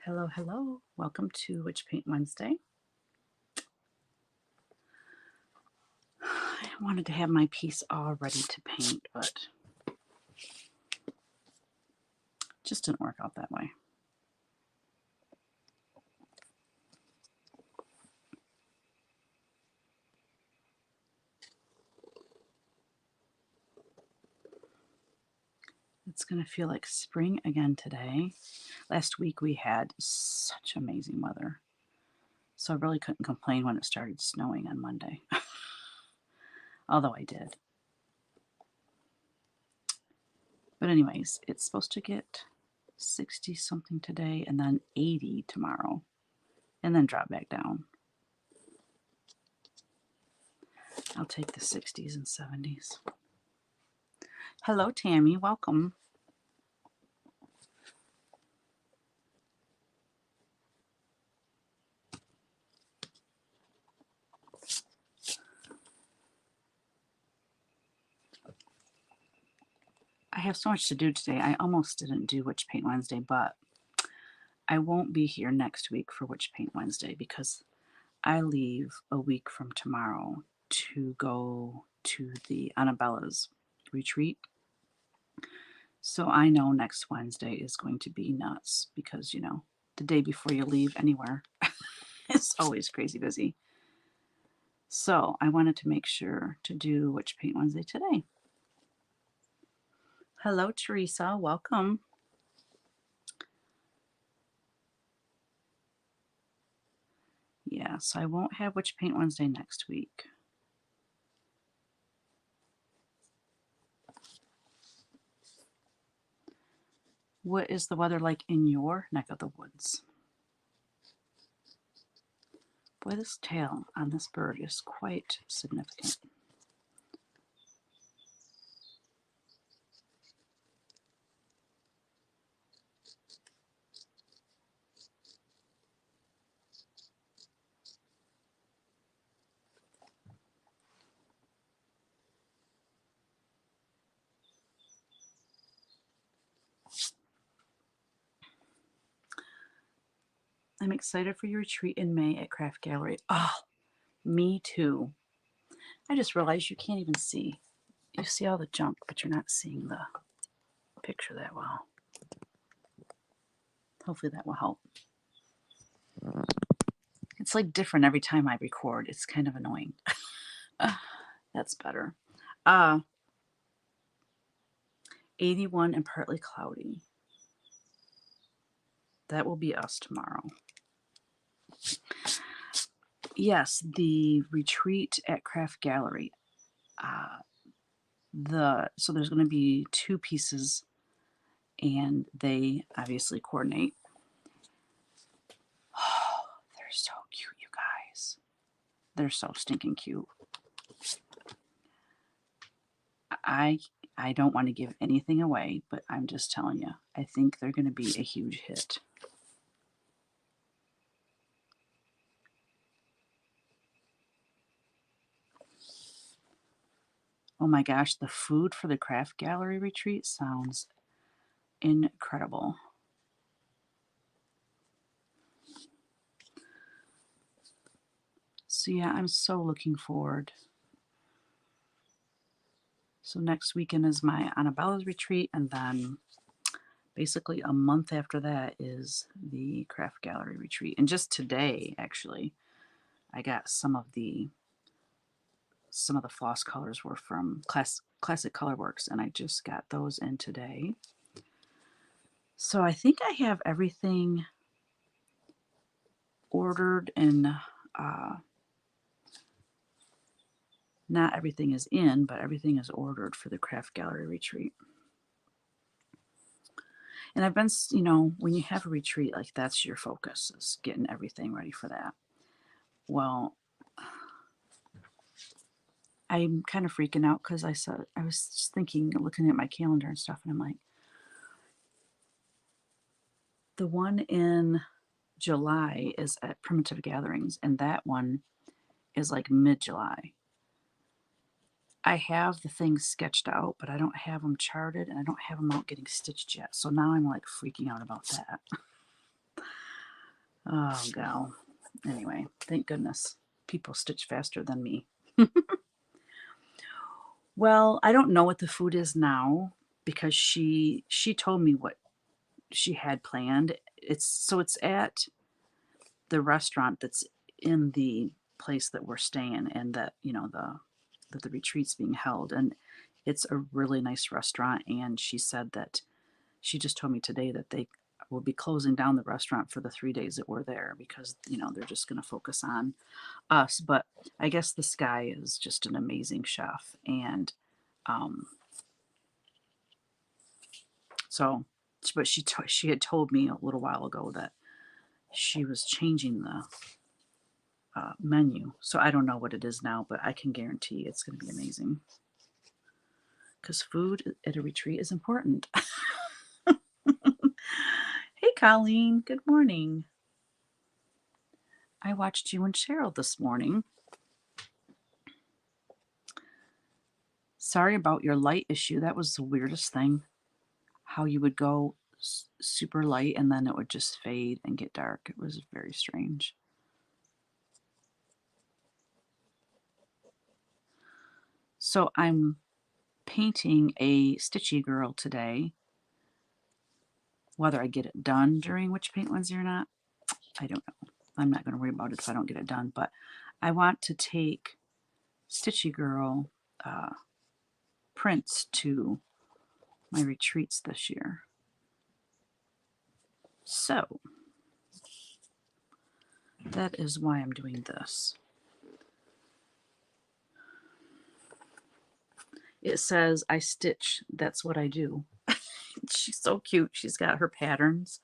Hello, hello. Welcome to Witch Paint Wednesday. I wanted to have my piece all ready to paint, but just didn't work out that way. It's going to feel like spring again today. Last week we had such amazing weather, so I really couldn't complain when it started snowing on Monday. Although I did. But anyways, it's supposed to get 60 something today and then 80 tomorrow and then drop back down. I'll take the 60s and 70s. Hello, Tammy. Welcome. I have so much to do today. I almost didn't do Witch Paint Wednesday, but I won't be here next week for Witch Paint Wednesday because I leave a week from tomorrow to go to the Annabella's retreat. So I know next Wednesday is going to be nuts because, you know, the day before you leave anywhere, it's always crazy busy. So I wanted to make sure to do Witch Paint Wednesday today. Hello, Teresa. Welcome. Yeah, so I won't have Witch Paint Wednesday next week. What is the weather like in your neck of the woods? Boy, this tail on this bird is quite significant. I'm excited for your retreat in May at Craft Gallery. Oh, me too. I just realized you can't even see. You see all the junk, but you're not seeing the picture that well. Hopefully that will help. It's like different every time I record. It's kind of annoying. That's better. 81 and partly cloudy. That will be us tomorrow. Yes, the retreat at Craft Gallery. So there's going to be two pieces, and they obviously coordinate. Oh, they're so cute, you guys. They're so stinking cute. I don't want to give anything away, but I'm just telling you, I think they're going to be a huge hit. Oh my gosh, the food for the Craft Gallery retreat sounds incredible. So yeah, I'm so looking forward. So next weekend is my Annabella's retreat, and then basically a month after that is the Craft Gallery retreat. And just today, actually, I got some of the floss colors were from Classic Colorworks, and I just got those in today. So I think I have everything ordered, and not everything is in, but everything is ordered for the Craft Gallery retreat. And I've been, you know, when you have a retreat, like that's your focus, is getting everything ready for that. Well, I'm kind of freaking out because I was just thinking, looking at my calendar and stuff, and I'm like, the one in July is at Primitive Gatherings, and that one is like mid-July. I have the things sketched out, but I don't have them charted, and I don't have them out getting stitched yet. So now I'm like freaking out about that. Oh, gal. Anyway, thank goodness people stitch faster than me. Well, I don't know what the food is now because she told me what she had planned. It's at the restaurant that's in the place that we're staying and that, that the retreat's being held. And it's a really nice restaurant. And she said that she just told me today that they will be closing down the restaurant for the 3 days that we're there because, they're just going to focus on us. But I guess this guy is just an amazing chef. And um, so, but she had told me a little while ago that she was changing the menu. So I don't know what it is now, but I can guarantee it's going to be amazing. Because food at a retreat is important. Hey, Colleen. Good morning. I watched you and Cheryl this morning. Sorry about your light issue. That was the weirdest thing. How you would go super light and then it would just fade and get dark. It was very strange. So I'm painting a Stitchy girl today. Whether I get it done during Witch Paint Wednesday or not, I don't know. I'm not going to worry about it if I don't get it done. But I want to take Stitchy girl prints to my retreats this year. So that is why I'm doing this. It says, I stitch, that's what I do. She's so cute. She's got her patterns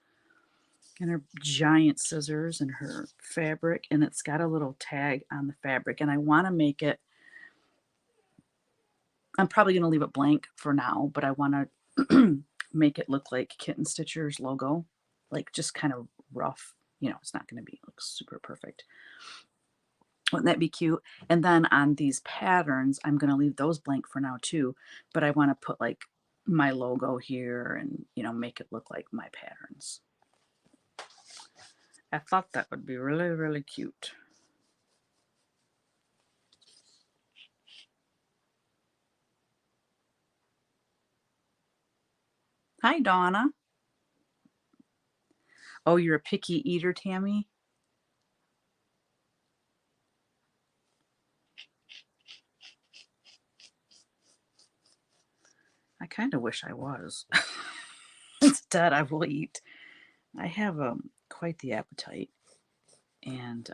and her giant scissors and her fabric, and it's got a little tag on the fabric. And I want to make it, I'm probably going to leave it blank for now, but I want to make it look like Kitten Stitcher's logo, like just kind of rough. It's not going to be like super perfect. Wouldn't that be cute? And then on these patterns, I'm going to leave those blank for now too, but I want to put like my logo here and, make it look like my patterns. I thought that would be really, really cute. Hi, Donna. Oh, you're a picky eater, Tammy? I kind of wish I was. Instead, I will eat. I have quite the appetite. And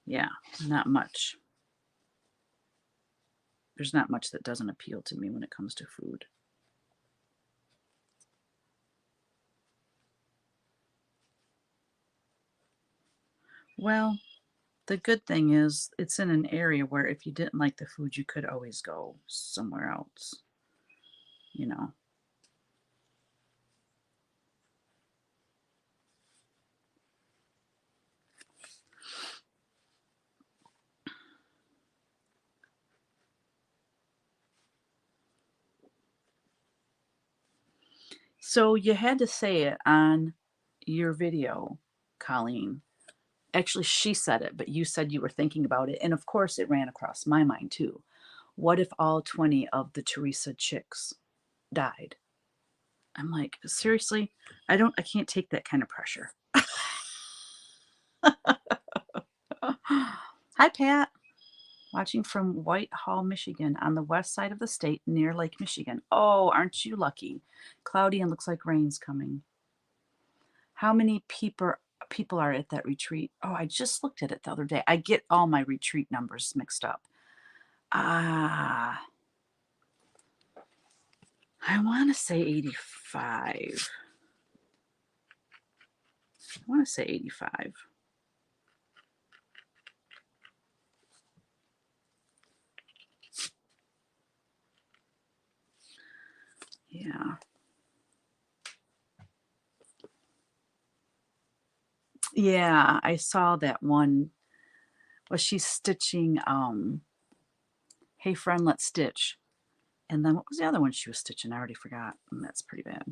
yeah, not much. There's not much that doesn't appeal to me when it comes to food. Well, the good thing is it's in an area where if you didn't like the food, you could always go somewhere else, you know. So you had to say it on your video, Colleen. Actually, she said it, but you said you were thinking about it. And of course, it ran across my mind too. What if all 20 of the Teresa chicks died? I'm like, seriously? I can't take that kind of pressure. Hi, Pat. Watching from Whitehall, Michigan, on the west side of the state near Lake Michigan. Oh, aren't you lucky? Cloudy and looks like rain's coming. How many people are at that retreat? Oh, I just looked at it the other day. I get all my retreat numbers mixed up. I want to say 85. I want to say 85. Yeah. Yeah, I saw that one. Well, she's stitching, Hey Friend, Let's Stitch. And then what was the other one she was stitching? I already forgot. And that's pretty bad.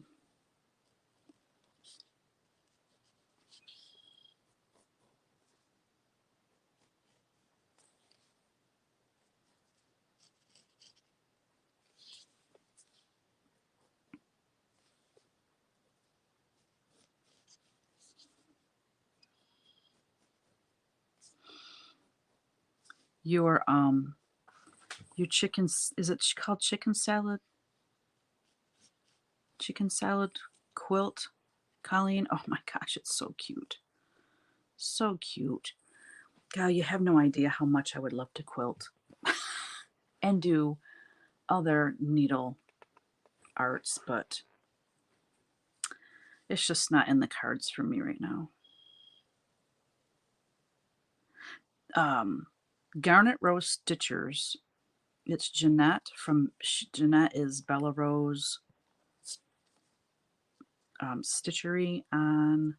your chicken, is it called chicken salad? Chicken salad quilt, Colleen. Oh my gosh, it's so cute. So cute. God, you have no idea how much I would love to quilt and do other needle arts, but it's just not in the cards for me right now. Garnet Rose Stitchers. It's Jeanette from, Jeanette is Bella Rose Stitchery on,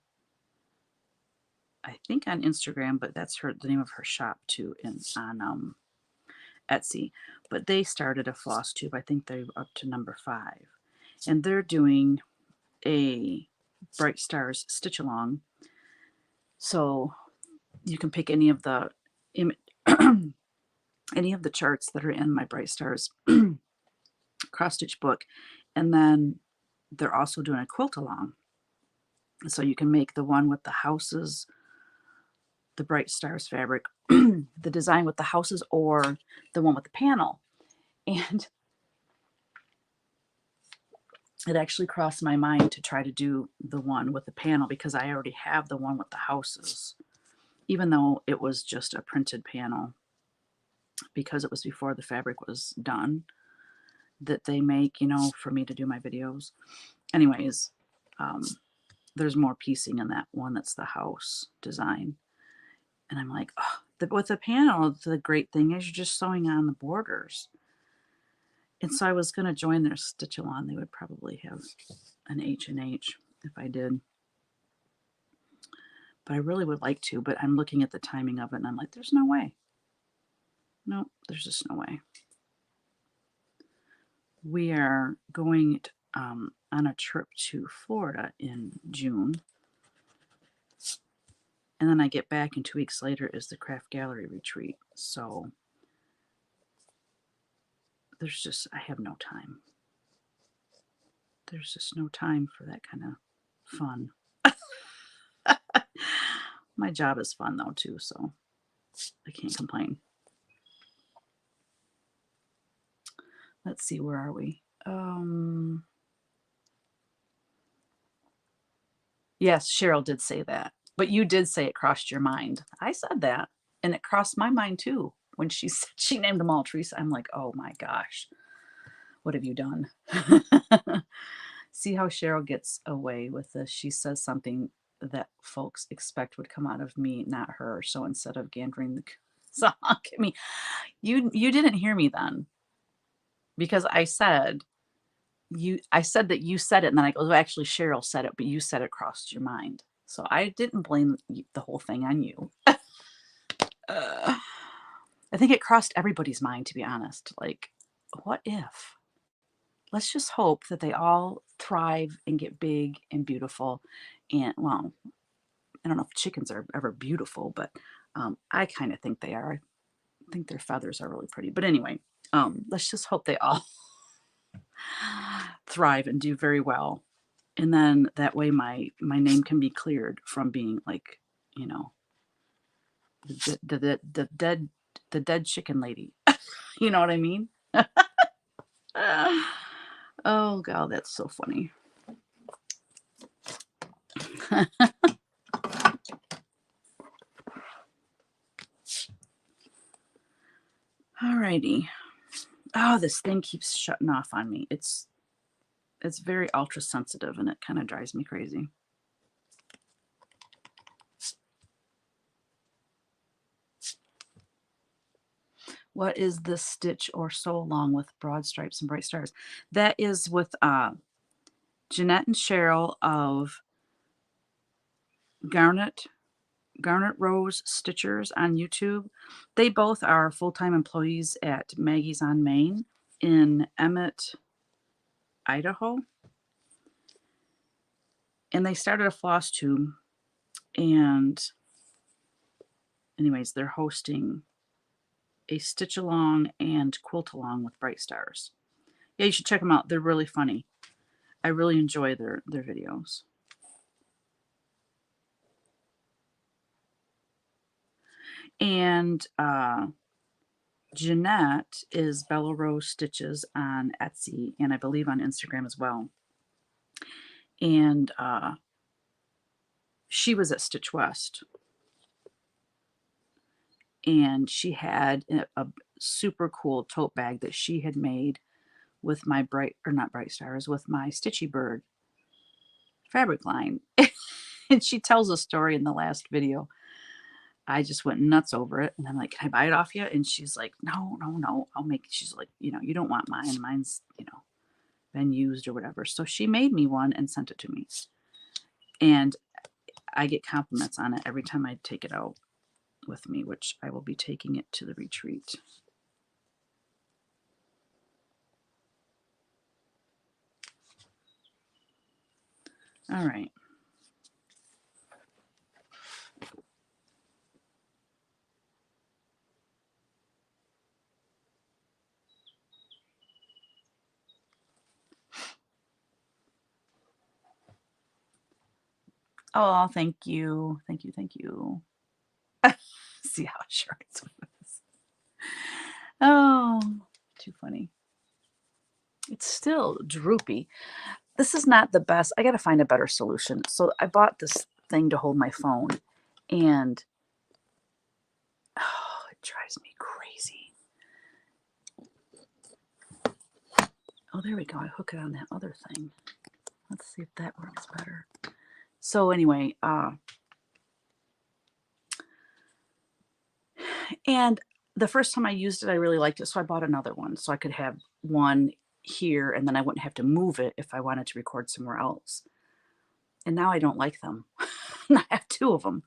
I think on Instagram, but that's the name of her shop too, on Etsy. But they started a floss tube. I think they're up to number 5, and they're doing a Bright Stars stitch along. So you can pick any of the any of the charts that are in my Bright Stars cross stitch book, and then they're also doing a quilt along. So you can make the one with the houses, the Bright Stars fabric, the design with the houses, or the one with the panel. And it actually crossed my mind to try to do the one with the panel because I already have the one with the houses, even though it was just a printed panel, because it was before the fabric was done that they make, you know, for me to do my videos. Anyways, there's more piecing in that one that's the house design. And I'm like, oh, with the panel, the great thing is you're just sewing on the borders. And so I was going to join their stitch along. They would probably have an H&H if I did. But I really would like to, but I'm looking at the timing of it and I'm like, there's no way. No, there's just no way. We are going on a trip to Florida in June. And then I get back, and 2 weeks later is the craft gallery retreat. So there's just, I have no time. There's just no time for that kind of fun. My job is fun though too, so I can't complain. Let's see, where are we? Yes, Cheryl did say that, but you did say it crossed your mind. I said that, and it crossed my mind too when she said she named them all Teresa. I'm like, oh my gosh, what have you done? See how Cheryl gets away with this. She says something that folks expect would come out of me, not her. So instead of gandering the sock at me, you didn't hear me then, because I said that you said it, and then I go, well, actually Cheryl said it, but you said it crossed your mind. So I didn't blame the whole thing on you. I think it crossed everybody's mind, to be honest. Like, what if? Let's just hope that they all thrive and get big and beautiful. And, well, I don't know if chickens are ever beautiful, but I kind of think they are. I think their feathers are really pretty. But anyway, let's just hope they all thrive and do very well. And then that way my name can be cleared from being like, you know, the dead chicken lady. You know what I mean? Oh God, that's so funny. Alrighty. Oh, this thing keeps shutting off on me. It's very ultra sensitive, and it kind of drives me crazy. What is this stitch or sew along with broad stripes and bright stars? That is with Jeanette and Cheryl of Garnet Rose Stitchers on YouTube. They both are full-time employees at Maggie's on Main in Emmett, Idaho. And they started a floss tube. And anyways, they're hosting a stitch along and quilt along with Bright Stars. Yeah, you should check them out. They're really funny. I really enjoy their videos. And Jeanette is Bella Rose Stitches on Etsy, and I believe on Instagram as well. And she was at Stitch West, and she had a super cool tote bag that she had made with my not Bright Stars, with my Stitchy Bird fabric line. And she tells a story in the last video. I just went nuts over it, and I'm like, "Can I buy it off you?" And she's like, "No, no, no, I'll make." She's like, "You don't want mine. Mine's been used or whatever." So she made me one and sent it to me, and I get compliments on it every time I take it out with me, which I will be taking it to the retreat. All right. Oh, thank you. Thank you. Thank you. See how sure it's with this. Oh, too funny. It's still droopy. This is not the best. I got to find a better solution. So I bought this thing to hold my phone, and it drives me crazy. Oh, there we go. I hook it on that other thing. Let's see if that works better. So anyway, and the first time I used it, I really liked it. So I bought another one so I could have one here, and then I wouldn't have to move it if I wanted to record somewhere else. And now I don't like them. I have two of them,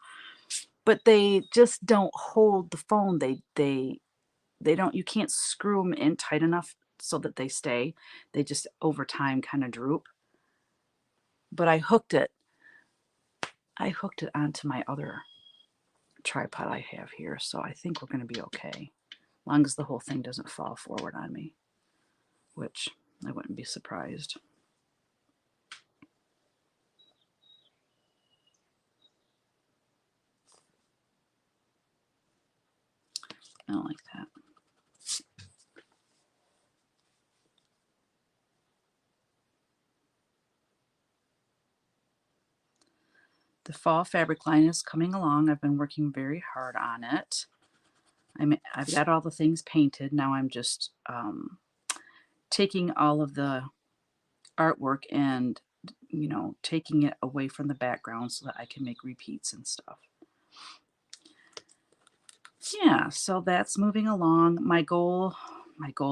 but they just don't hold the phone. They don't, you can't screw them in tight enough so that they stay. They just over time kind of droop. But I hooked it onto my other tripod I have here, so I think we're going to be okay, as long as the whole thing doesn't fall forward on me, which I wouldn't be surprised. I don't like that. The fall fabric line is coming along. I've been working very hard on it. I've got all the things painted. Now I'm just taking all of the artwork and taking it away from the background so that I can make repeats and stuff. Yeah, so that's moving along. My goal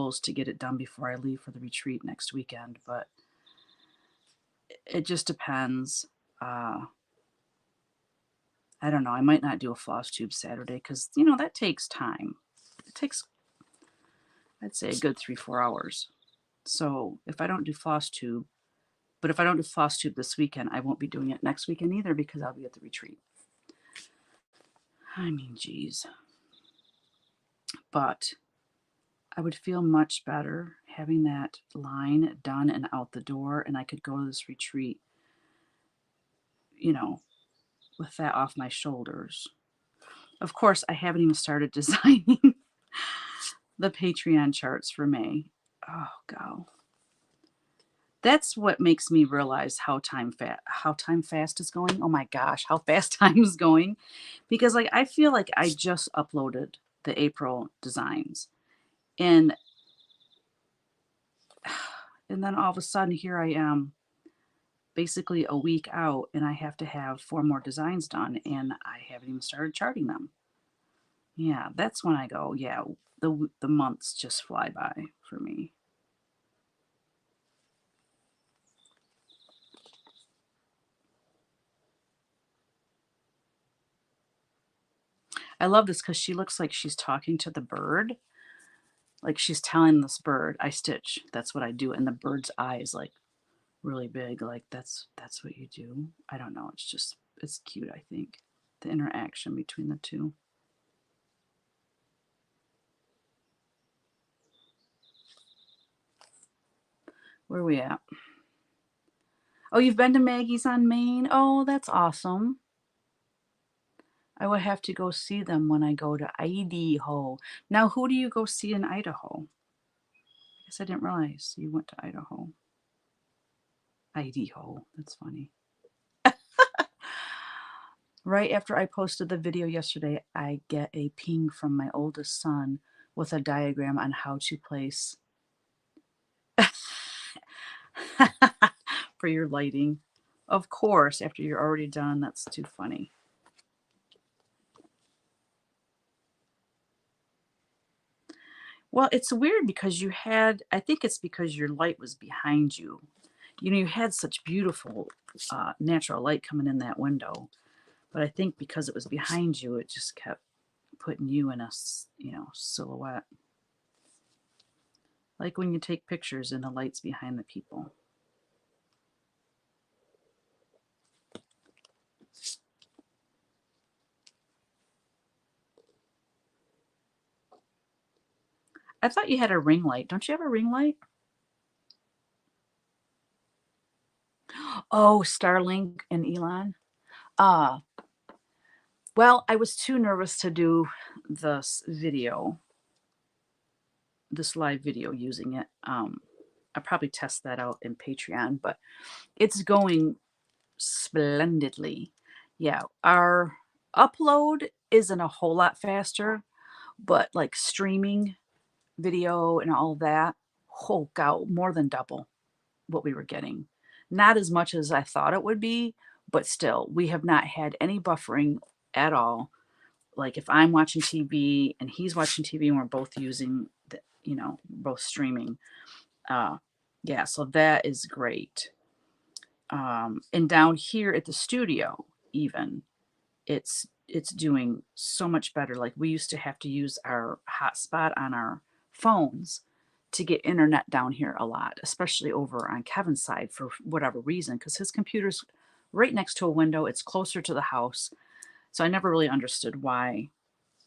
is to get it done before I leave for the retreat next weekend, but it just depends. I don't know. I might not do a floss tube Saturday because that takes time. It takes, I'd say, a good 3-4 hours. So if I don't do floss tube, but if I don't do floss tube this weekend, I won't be doing it next weekend either because I'll be at the retreat. I mean, geez. But I would feel much better having that line done and out the door, and I could go to this retreat, with that off my shoulders. Of course, I haven't even started designing the Patreon charts for May. Oh, God. That's what makes me realize how time fast is going. Oh my gosh, how fast time is going. Because I feel like I just uploaded the April designs, and then all of a sudden here I am, basically a week out, and I have to have 4 more designs done, and I haven't even started charting them. Yeah, that's when I go, yeah, the months just fly by for me. I love this because she looks like she's talking to the bird. Like she's telling this bird, I stitch. That's what I do. And the bird's eye is like really big. Like that's what you do. I don't know. It's cute, I think. The interaction between the two. Where are we at? Oh, you've been to Maggie's on Maine? Oh, that's awesome. I will have to go see them when I go to Idaho. Now, who do you go see in Idaho? I guess I didn't realize you went to Idaho. Idaho. That's funny. Right after I posted the video yesterday, I get a ping from my oldest son with a diagram on how to place for your lighting. Of course, after you're already done, that's too funny. Well, it's weird because you had, I think it's because your light was behind you. You know, you had such beautiful natural light coming in that window. But I think because it was behind you, it just kept putting you in a, you know, silhouette. Like when you take pictures and the light's behind the people. I thought you had a ring light. Don't you have a ring light? Oh, Starlink and Elon. Uh, well, I was too nervous to do this video, this live video using it. I'll probably test that out in Patreon, but it's going splendidly. Yeah, our upload isn't a whole lot faster, but like streaming video and all that, oh god, more than double what we were getting. Not as much as I thought it would be, but still, we have not had any buffering at all. Like if I'm watching TV and he's watching TV and we're both using the, you know, both streaming. Yeah, so that is great. And down here at the studio, even it's doing so much better. Like we used to have to use our hotspot on our phones to get internet down here a lot, especially over on Kevin's side for whatever reason, because his computer's right next to a window. It's closer to the house. So I never really understood why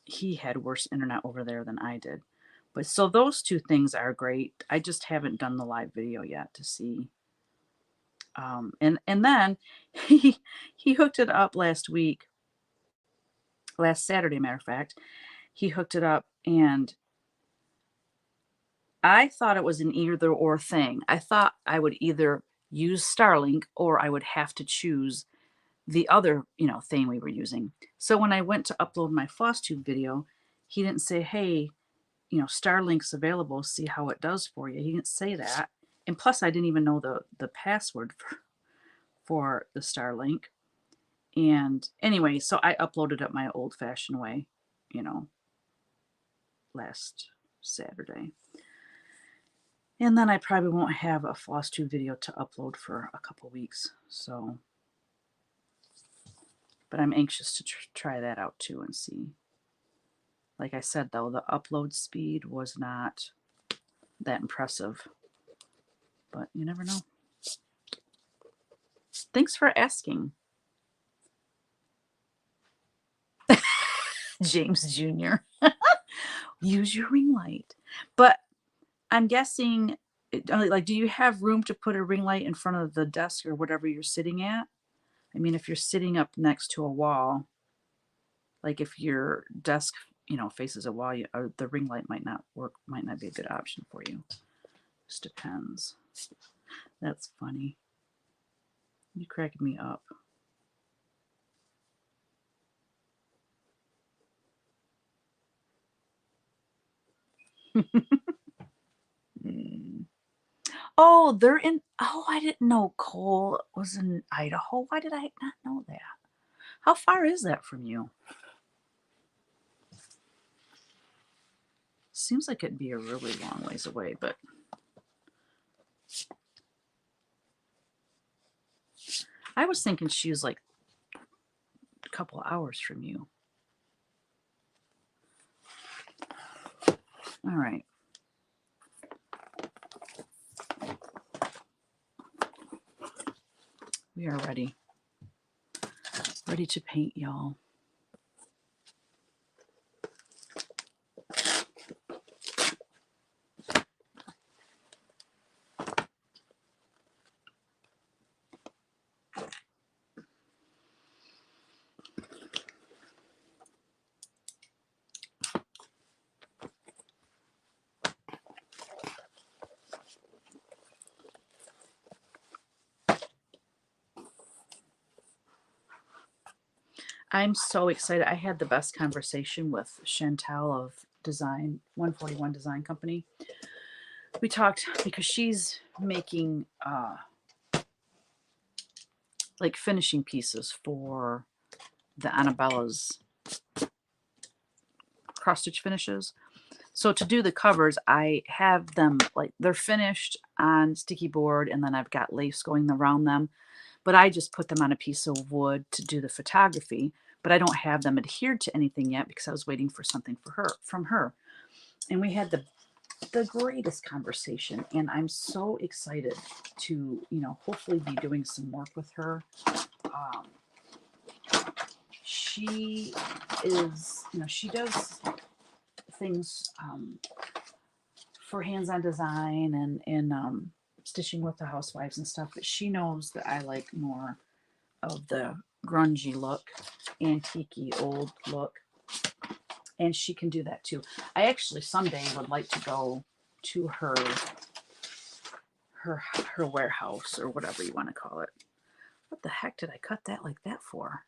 he had worse internet over there than I did. But so those two things are great. I just haven't done the live video yet to see. And then he hooked it up last week, last Saturday, matter of fact. He hooked it up and I thought it was an either or thing. I thought I would either use Starlink or I would have to choose the other, you know, thing we were using. So when I went to upload my FlosStube video, he didn't say, hey, you know, Starlink's available, see how it does for you. He didn't say that. And plus I didn't even know the password for the Starlink. And anyway, so I uploaded it my old fashioned way, you know, last Saturday. And then I probably won't have a FlosStube video to upload for a couple weeks. So, but I'm anxious to try that out too and see. Like I said, though, the upload speed was not that impressive. But you never know. Thanks for asking. James Jr. Use your ring light. But I'm guessing, like, do you have room to put a ring light in front of the desk or whatever you're sitting at? I mean, if you're sitting up next to a wall, like if your desk, you know, faces a wall, or the ring light might not work, might not be a good option for you. Just depends. That's funny. You cracked me up. Oh, they're in. Oh, I didn't know Cole was in Idaho. Why did I not know that? How far is that from you? Seems like it'd be a really long ways away, but I was thinking she was like a couple hours from you. All right. We are ready. Ready to paint, y'all. I'm so excited. I had the best conversation with Chantal of Design 141 Design Company. We talked because she's making like finishing pieces for the Annabella's cross stitch finishes. So to do the covers, I have them like they're finished on sticky board, and then I've got lace going around them. But I just put them on a piece of wood to do the photography. But I don't have them adhered to anything yet because I was waiting for something from her. And we had the greatest conversation, and I'm so excited to, hopefully be doing some work with her. She is, she does things for hands-on design and stitching with the housewives and stuff, but she knows that I like more of the grungy look, antique old look, and she can do that too. I actually someday would like to go to her warehouse, or whatever you want to call it. What the heck did I cut that like that for?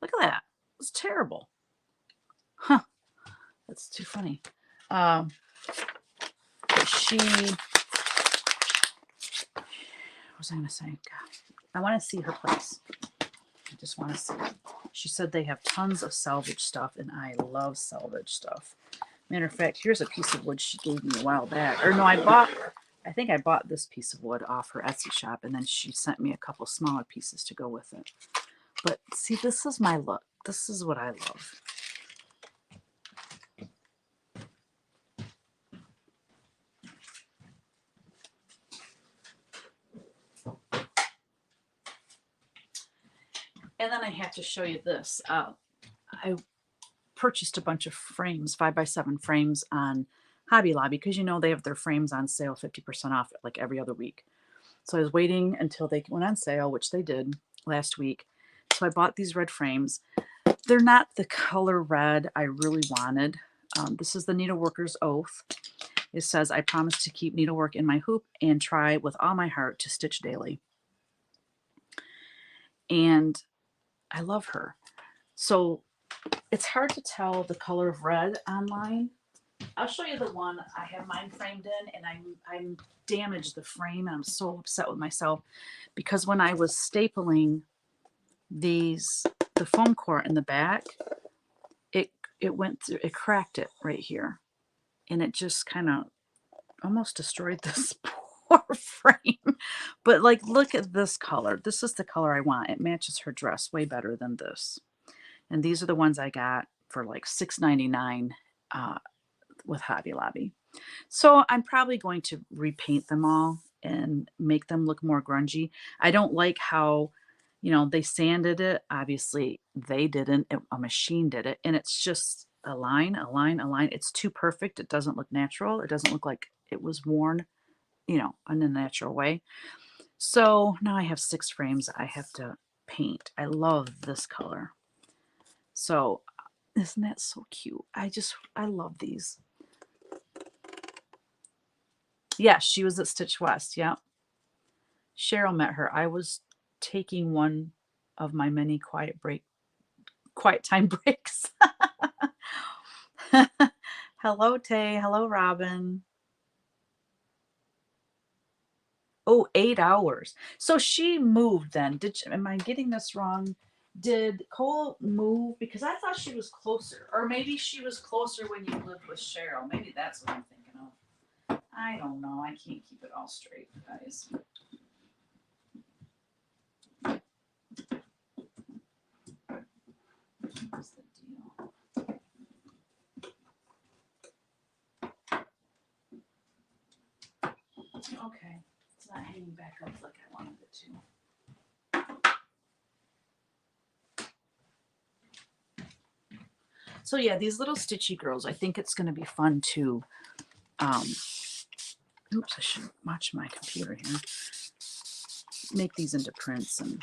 Look at that. It's terrible. Huh. That's too funny. But what was I going to say? God, I want to see her place. I just want to see it. She said they have tons of salvage stuff, and I love salvage stuff. Matter of fact, here's a piece of wood she gave me a while back. Or no, I think I bought this piece of wood off her Etsy shop, and then she sent me a couple smaller pieces to go with it. But see, this is my look. This is what I love. And then I have to show you this. I purchased a bunch of frames, 5x7 frames on Hobby Lobby, because they have their frames on sale 50% off like every other week. So I was waiting until they went on sale, which they did last week. So I bought these red frames. They're not the color red I really wanted. This is the Needleworker's Oath. It says, I promise to keep needlework in my hoop and try with all my heart to stitch daily. And I love her. So it's hard to tell the color of red online. I'll show you the one I have mine framed in, and I damaged the frame, and I'm so upset with myself because when I was stapling the foam core in the back, it went through, it cracked it right here, and it just kind of almost destroyed this poor frame. But like, look at this color. This is the color I want. It matches her dress way better than this. And these are the ones I got for like $6.99 with Hobby Lobby. So I'm probably going to repaint them all and make them look more grungy. I don't like how, they sanded it. Obviously, they didn't. A machine did it. And it's just a line, a line, a line. It's too perfect. It doesn't look natural. It doesn't look like it was worn, in a natural way. So now I have 6 frames I have to paint. I love this color. So isn't that so cute? I love these. Yeah, she was at Stitch West. Yeah. Cheryl met her. I was taking one of my many quiet time breaks. Hello, Tay. Hello, Robin. Oh, 8 hours. So she moved then. Am I getting this wrong? Did Cole move? Because I thought she was closer. Or maybe she was closer when you lived with Cheryl. Maybe that's what I'm thinking of. I don't know. I can't keep it all straight, guys. What's the deal? Okay. It's not hanging back up like I wanted it to. So yeah, these little stitchy girls, I think it's going to be fun to, oops, I should watch my computer here, make these into prints. And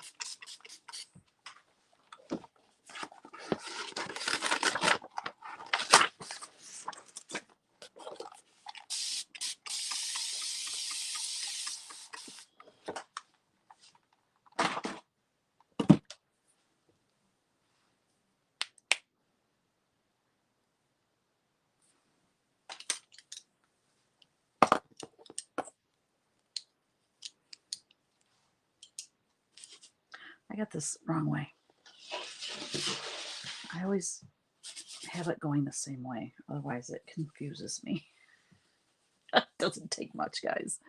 got this wrong way. I always have it going the same way. Otherwise, it confuses me. It doesn't take much, guys.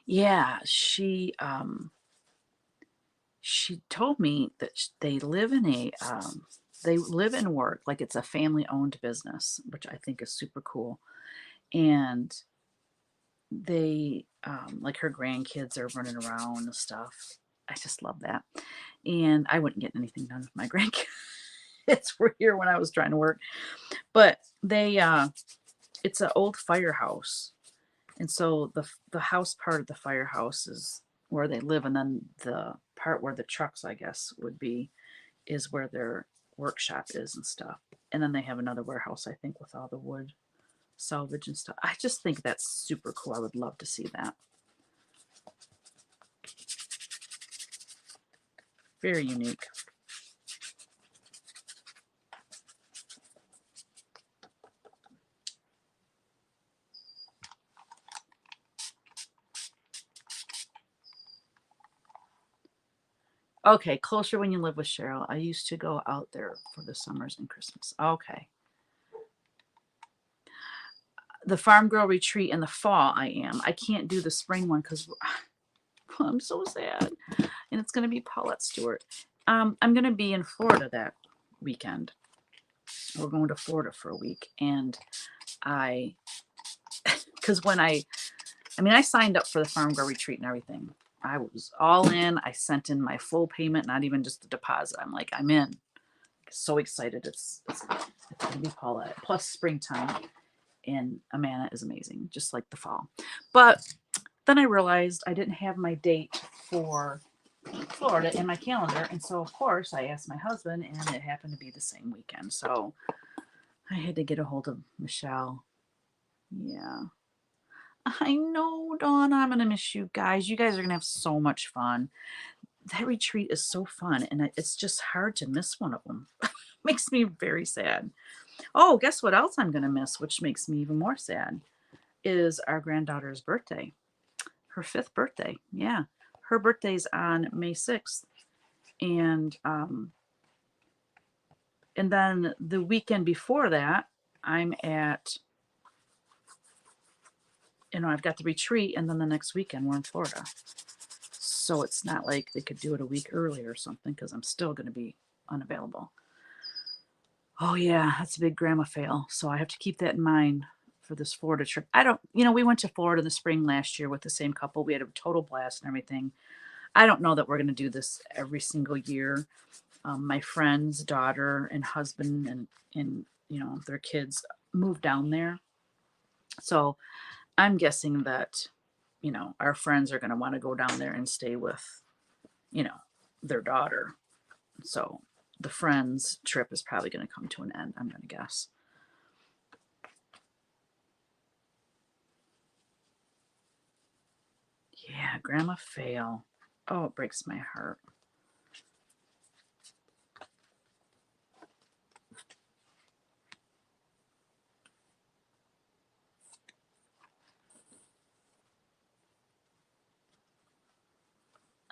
Yeah, she told me that they live in they live and work like it's a family owned business, which I think is super cool. And they like her grandkids are running around and stuff. I just love that. And I wouldn't get anything done if my grandkids were here when I was trying to work. But it's an old firehouse. And so the house part of the firehouse is where they live, and then the part where the trucks, I guess, would be is where their workshop is and stuff. And then they have another warehouse, I think, with all the wood salvage and stuff. I just think that's super cool. I would love to see that. Very unique. Okay, closer when you live with Cheryl. I used to go out there for the summers and Christmas. Okay. The farm girl retreat in the fall, I am. I can't do the spring one because I'm so sad. And it's going to be Paulette Stewart. I'm going to be in Florida that weekend. We're going to Florida for a week. And because when I signed up for the farm girl retreat and everything. I was all in. I sent in my full payment, not even just the deposit. I'm like, I'm in. So excited. It's going to be Paulette. Plus springtime. And Amana is amazing, just like the fall. But then I realized I didn't have my date for Florida in my calendar. And so, of course, I asked my husband, and it happened to be the same weekend. So I had to get a hold of Michelle. Yeah. I know, Dawn, I'm going to miss you guys. You guys are going to have so much fun. That retreat is so fun, and it's just hard to miss one of them. Makes me very sad. Oh, guess what else I'm going to miss, which makes me even more sad, is our granddaughter's birthday. Her 5th birthday. Yeah. Her birthday's on May 6th. And then the weekend before that, I'm at, I've got the retreat, and then the next weekend we're in Florida. So it's not like they could do it a week earlier or something, because I'm still going to be unavailable. Oh yeah, that's a big grandma fail. So I have to keep that in mind for this Florida trip. We went to Florida in the spring last year with the same couple. We had a total blast and everything. I don't know that we're going to do this every single year. My friend's daughter and husband and their kids moved down there. So I'm guessing that, our friends are going to want to go down there and stay with, their daughter. So the friends trip is probably going to come to an end, I'm going to guess. Yeah, grandma fail. Oh, it breaks my heart.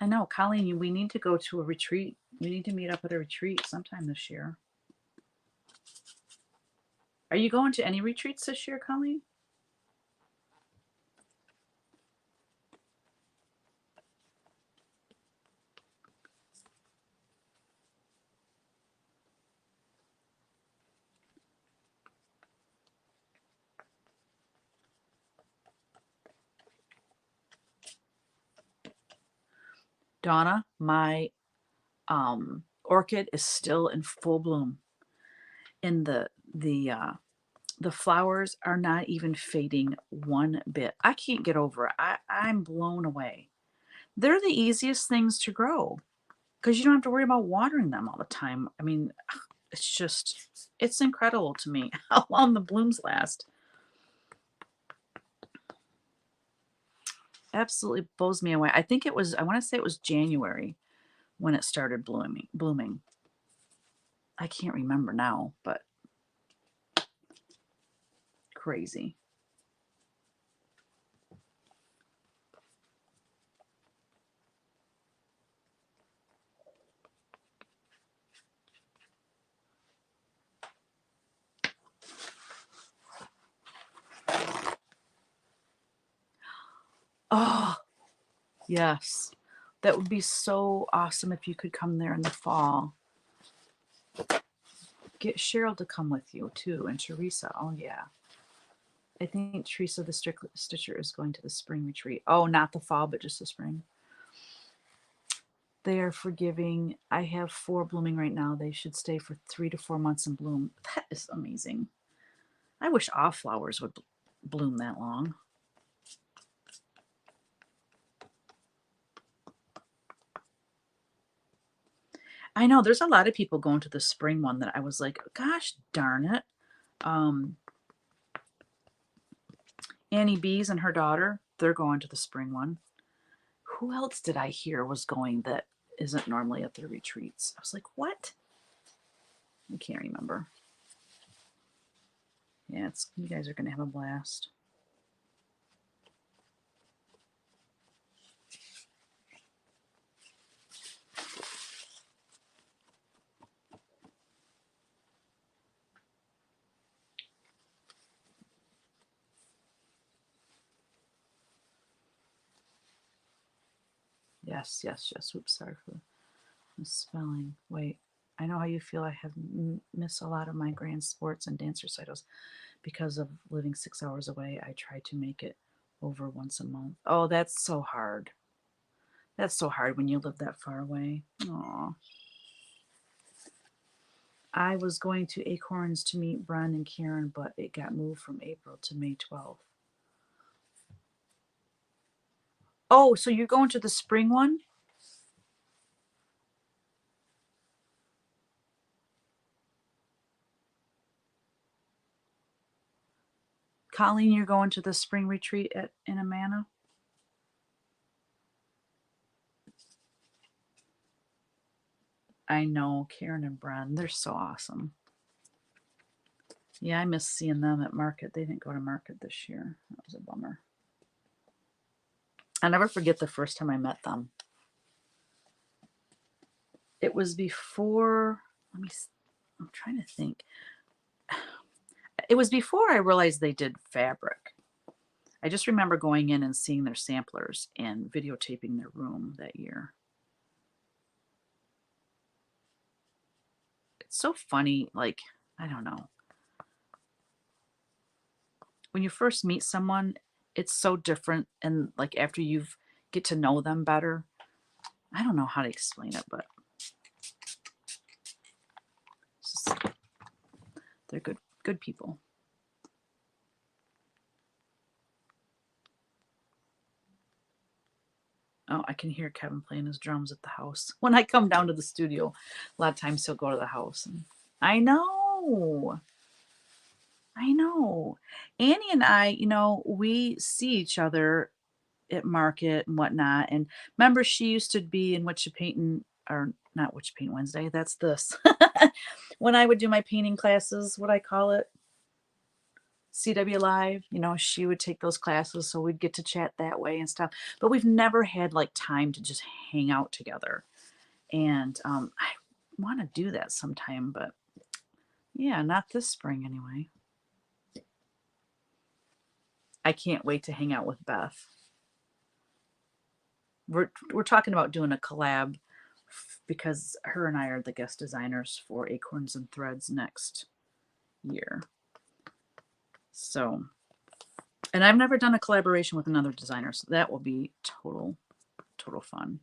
I know, Colleen, we need to go to a retreat. We need to meet up at a retreat sometime this year. Are you going to any retreats this year, Colleen? Donna, my orchid is still in full bloom. And the flowers are not even fading one bit. I can't get over it. I'm blown away. They're the easiest things to grow because you don't have to worry about watering them all the time. I mean, it's just It's incredible to me how long the blooms last. Absolutely blows me away. I think it was, I want to say it was January when it started blooming. I can't remember now, but crazy. Oh, yes. That would be so awesome if you could come there in the fall. Get Cheryl to come with you too, and Teresa. Oh yeah. I think Teresa the Stitcher is going to the spring retreat. Oh, not the fall, but just the spring. They are forgiving. I have 4 blooming right now. They should stay for 3 to 4 months and bloom. That is amazing. I wish all flowers would bloom that long. I know there's a lot of people going to the spring one that I was like, gosh darn it. Annie Bees and her daughter, they're going to the spring one. Who else did I hear was going that isn't normally at their retreats? I was like, what? I can't remember. Yeah, you guys are going to have a blast. Yes, yes, yes. Oops, sorry for the spelling. Wait, I know how you feel. I have missed a lot of my grand sports and dance recitals because of living 6 hours away. I try to make it over once a month. Oh, that's so hard. That's so hard when you live that far away. Aw. I was going to Acorns to meet Bren and Karen, but it got moved from April to May 12th. Oh, so you're going to the spring one? Colleen, you're going to the spring retreat in Amana? I know, Karen and Bren, they're so awesome. Yeah, I miss seeing them at market. They didn't go to market this year. That was a bummer. I'll never forget the first time I met them. It was before, I'm trying to think. It was before I realized they did fabric. I just remember going in and seeing their samplers and videotaping their room that year. It's so funny, like, I don't know. When you first meet someone, it's so different, and like after you've get to know them better, I don't know how to explain it, but just, they're good people. Oh, I can hear Kevin playing his drums at the house. When I come down to the studio, a lot of times he'll go to the house. And I know. I know. Annie and I, we see each other at market and whatnot. And remember, she used to be in Whatcha Paintin, or not Whatcha Paint Wednesday. That's this. When I would do my painting classes, what I call it, CW Live, she would take those classes, so we'd get to chat that way and stuff. But we've never had like time to just hang out together. And I want to do that sometime, but yeah, not this spring anyway. I can't wait to hang out with Beth. We're talking about doing a collab because her and I are the guest designers for Acorns and Threads next year. So, and I've never done a collaboration with another designer, so that will be total fun.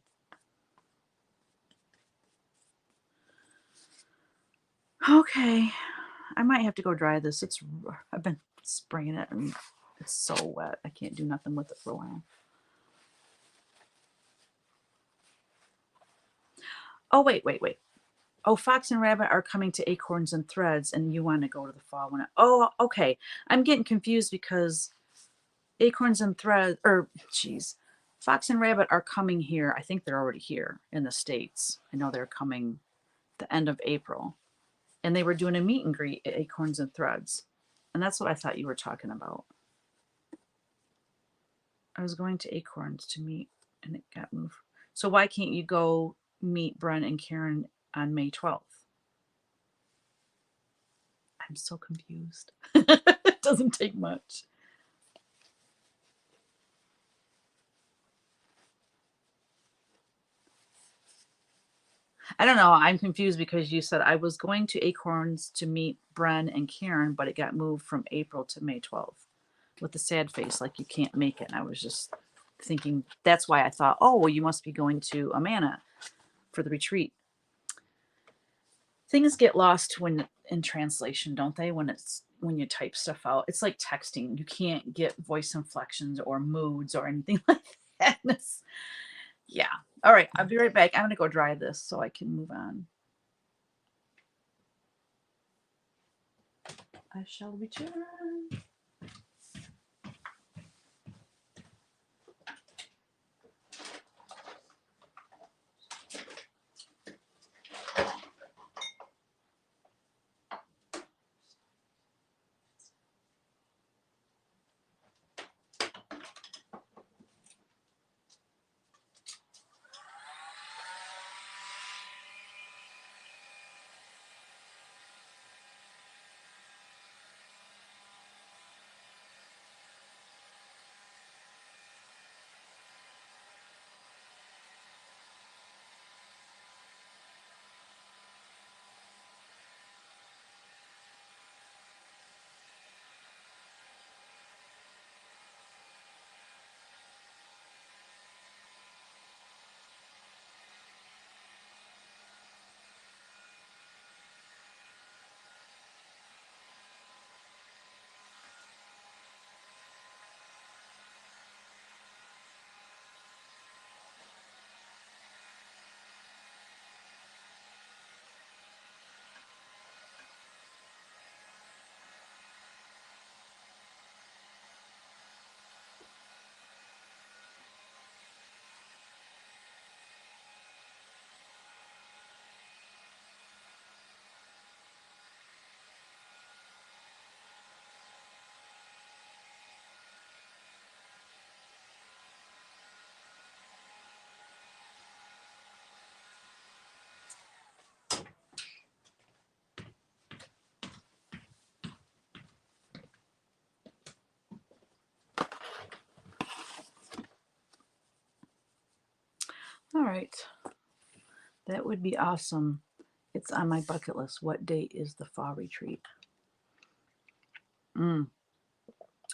Okay, I might have to go dry this. I've been spraying it and it's so wet. I can't do nothing with it for a while. Oh, wait. Oh, Fox and Rabbit are coming to Acorns and Threads, and you want to go to the fall one. Oh, okay. I'm getting confused because Acorns and Threads, or geez, Fox and Rabbit are coming here. I think they're already here in the States. I know they're coming the end of April. And they were doing a meet and greet at Acorns and Threads. And that's what I thought you were talking about. I was going to Acorns to meet, and it got moved. So why can't you go meet Bren and Karen on May 12th? I'm so confused. It doesn't take much. I don't know. I'm confused because you said I was going to Acorns to meet Bren and Karen, but it got moved from April to May 12th with the sad face, like you can't make it. And I was just thinking that's why I thought, oh, well, you must be going to Amana for the retreat. Things get lost when in translation, don't they? When you type stuff out, it's like texting. You can't get voice inflections or moods or anything like that. Yeah. All right. I'll be right back. I'm going to go dry this so I can move on. I shall return. All right. That would be awesome. It's on my bucket list. What date is the fall retreat? I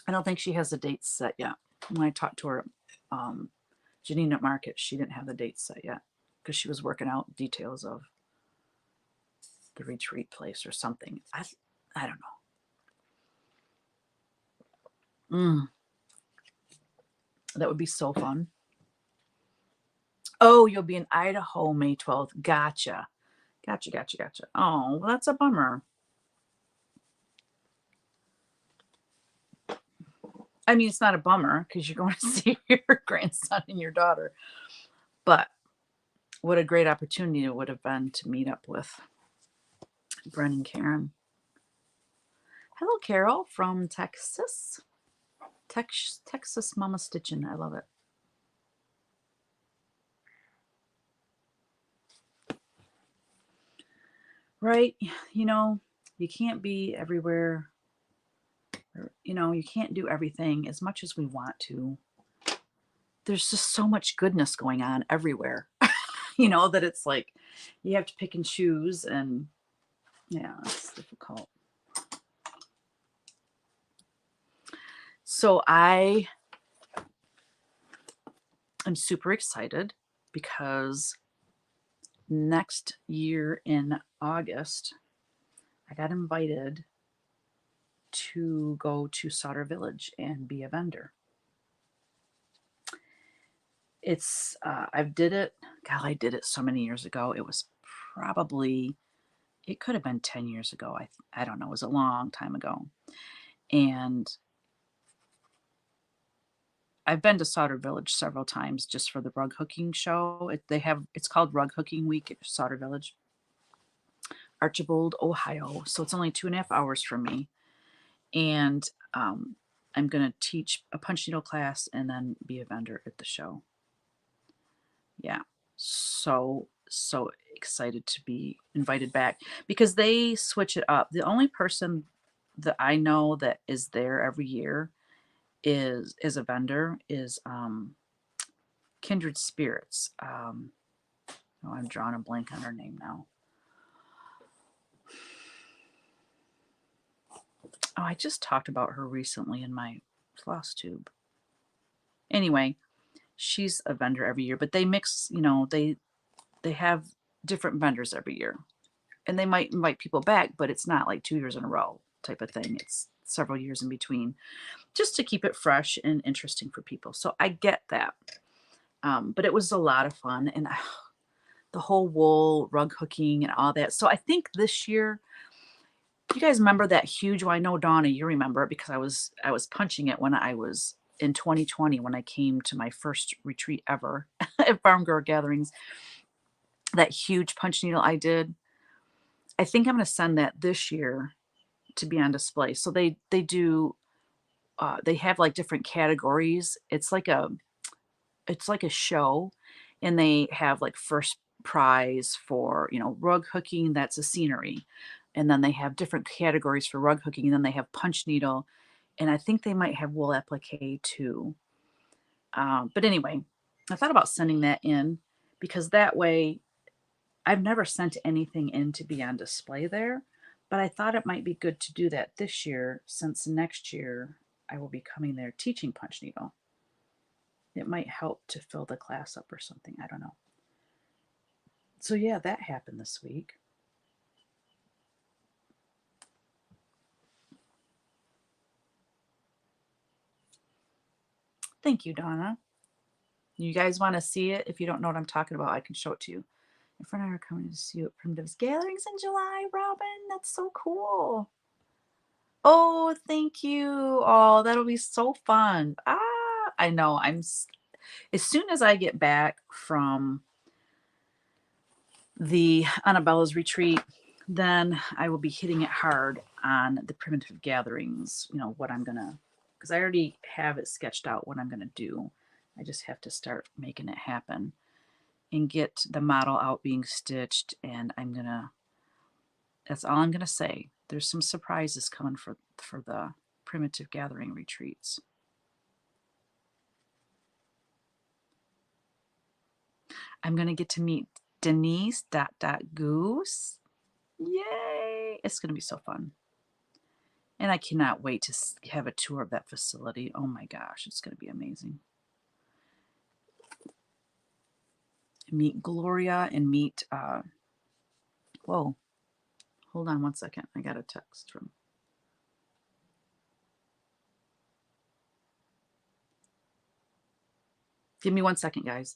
don't think she has the dates set yet. When I talked to her, Janine at Market, she didn't have the dates set yet because she was working out details of the retreat place or something. I don't know. That would be so fun. Oh, you'll be in Idaho May 12th. Gotcha. Oh, well, that's a bummer. I mean, it's not a bummer because you're going to see your grandson and your daughter. But what a great opportunity it would have been to meet up with Bren and Karen. Hello, Carol from Texas. Texas Mama Stitchin'. I love it. Right? You know, you can't be everywhere. You know, you can't do everything as much as we want to. There's just so much goodness going on everywhere, you know, that it's like you have to pick and choose. And yeah, it's difficult. So I am super excited because next year in August, I got invited to go to Sauter Village and be a vendor. It's I did it so many years ago. It was probably, it could have been 10 years ago. I don't know. It was a long time ago. And I've been to Sauter Village several times just for the rug hooking show. It's called Rug Hooking Week at Sauter Village, Archibald, Ohio. So it's only 2.5 hours from me. And I'm going to teach a punch needle class and then be a vendor at the show. Yeah. So excited to be invited back because they switch it up. The only person that I know that is there every year is a vendor is Kindred Spirits. Oh, I'm drawing a blank on her name now. Oh, I just talked about her recently in my floss tube. Anyway, she's a vendor every year, but they mix, they have different vendors every year. And they might invite people back, but it's not like 2 years in a row type of thing. It's several years in between just to keep it fresh and interesting for people. So I get that. But it was a lot of fun. And the whole wool rug hooking and all that. So I think this year, you guys remember that huge, well, I know Donna, you remember it because I was punching it when I was in 2020 when I came to my first retreat ever at Farm Girl Gatherings. That huge punch needle I did. I think I'm going to send that this year to be on display. So they do they have like different categories. It's like a show, and they have like first prize for, rug hooking, that's a scenery. And then they have different categories for rug hooking, and then they have punch needle, and I think they might have wool applique too. But anyway, I thought about sending that in because that way I've never sent anything in to be on display there, but I thought it might be good to do that this year since next year I will be coming there teaching punch needle. It might help to fill the class up or something. I don't know. So yeah, that happened this week. Thank you, Donna. You guys want to see it? If you don't know what I'm talking about, I can show it to you. My friend and I are coming to see you at Primitives Gatherings in July, Robin. That's so cool. Oh, thank you. Oh, that'll be so fun. I know. As soon as I get back from the Annabella's retreat, then I will be hitting it hard on the primitive gatherings, what I'm gonna, because I already have it sketched out what I'm gonna do. I just have to start making it happen and get the model out being stitched, and that's all I'm gonna say. There's some surprises coming for the primitive gathering retreats. I'm gonna get to meet Denise Goose. Yay! It's gonna be so fun. And I cannot wait to have a tour of that facility. Oh my gosh, it's going to be amazing. Meet Gloria and meet, whoa, hold on one second. I got a text from, give me 1 second, guys.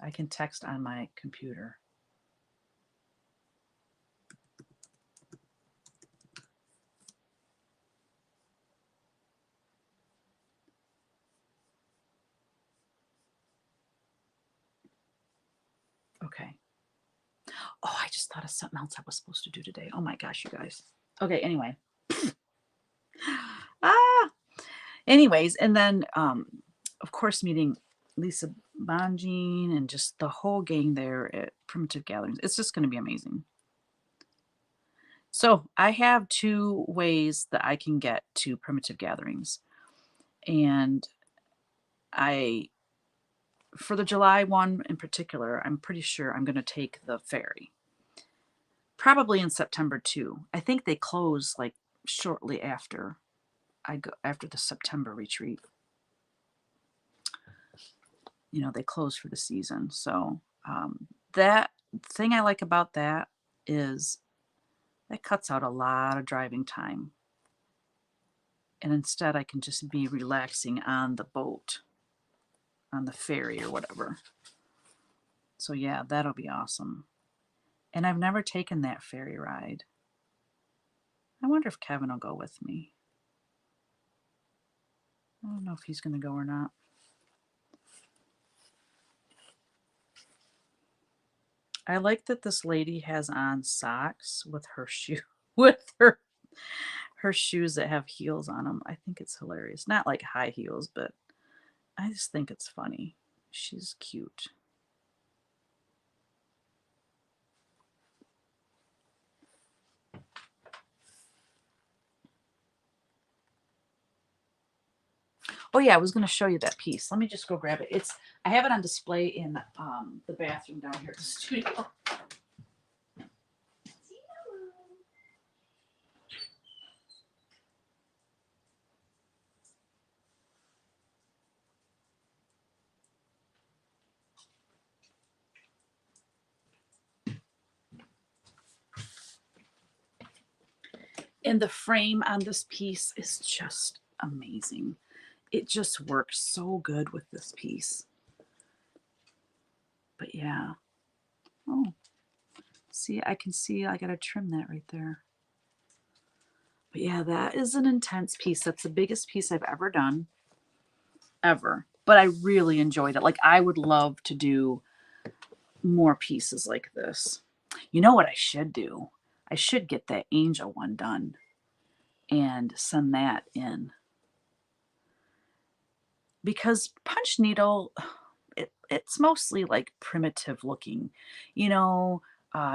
I can text on my computer. Okay. Oh, I just thought of something else I was supposed to do today. Oh my gosh, you guys. Okay, anyway. Anyways, and then of course meeting Lisa Bonjean and just the whole gang there at Primitive Gatherings. It's just going to be amazing. So I have 2 ways that I can get to Primitive Gatherings. And for the July one in particular, I'm pretty sure I'm going to take the ferry. Probably in September too. I think they close like shortly after after the September retreat. They close for the season. So that thing I like about that is that cuts out a lot of driving time. And instead I can just be relaxing on the boat, on the ferry or whatever. So yeah, that'll be awesome. And I've never taken that ferry ride. I wonder if Kevin will go with me. I don't know if he's going to go or not. I like that this lady has on socks with her shoe with her shoes that have heels on them. I think it's hilarious. Not like high heels, but I just think it's funny. She's cute. Oh yeah, I was going to show you that piece. Let me just go grab it. I have it on display in the bathroom down here at the studio. And the frame on this piece is just amazing. It just works so good with this piece. But yeah. Oh, see, I can see I got to trim that right there. But yeah, that is an intense piece. That's the biggest piece I've ever done, ever. But I really enjoyed it. Like, I would love to do more pieces like this. You know what I should do? I should get that angel one done and send that in. Because punch needle, it's mostly like primitive looking, you know,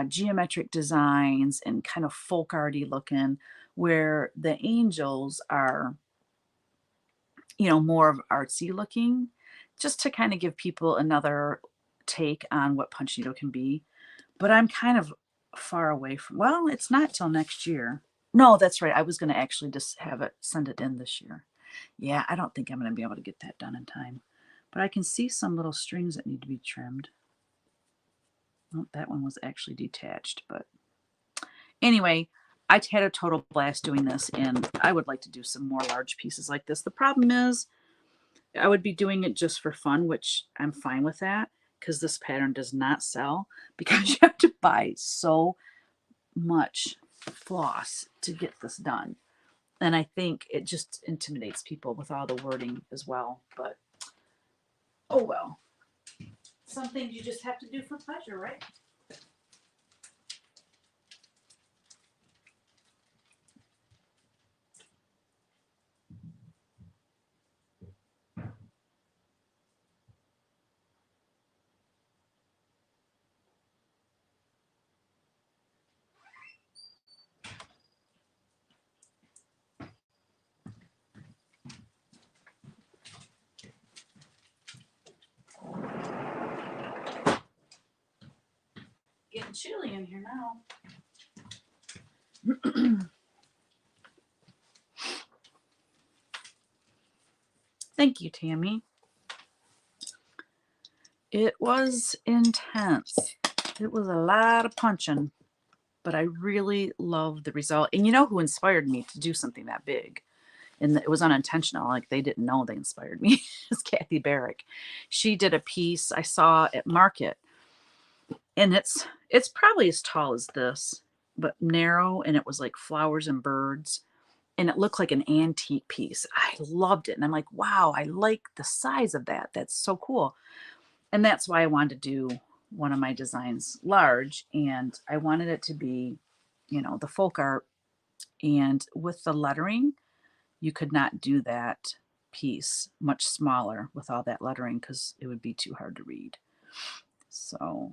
geometric designs and kind of folk arty looking, where the angels are, you know, more of artsy looking, just to kind of give people another take on what punch needle can be. But I'm kind of far away from, well, it's not till next year. No, that's right. I was going to actually just have it, send it in this year. Yeah, I don't think I'm going to be able to get that done in time. But I can see some little strings that need to be trimmed. Oh, that one was actually detached, but anyway, I had a total blast doing this, and I would like to do some more large pieces like this. The problem is I would be doing it just for fun, which I'm fine with that, because this pattern does not sell, because you have to buy so much floss to get this done. And I think it just intimidates people with all the wording as well. But oh well. Some things you just have to do for pleasure, right? Getting chilly in here now. Thank you, Tammy. It was intense. It was a lot of punching, but I really loved the result. And you know who inspired me to do something that big? And it was unintentional. Like, they didn't know they inspired me. It's Kathy Barrick. She did a piece I saw at Market, and it's probably as tall as this, but narrow, and it was like flowers and birds, and it looked like an antique piece. I loved it, and I'm like, wow, I like the size of that. That's so cool. And that's why I wanted to do one of my designs large, and I wanted it to be, you know, the folk art. And with the lettering, you could not do that piece much smaller with all that lettering, because it would be too hard to read. So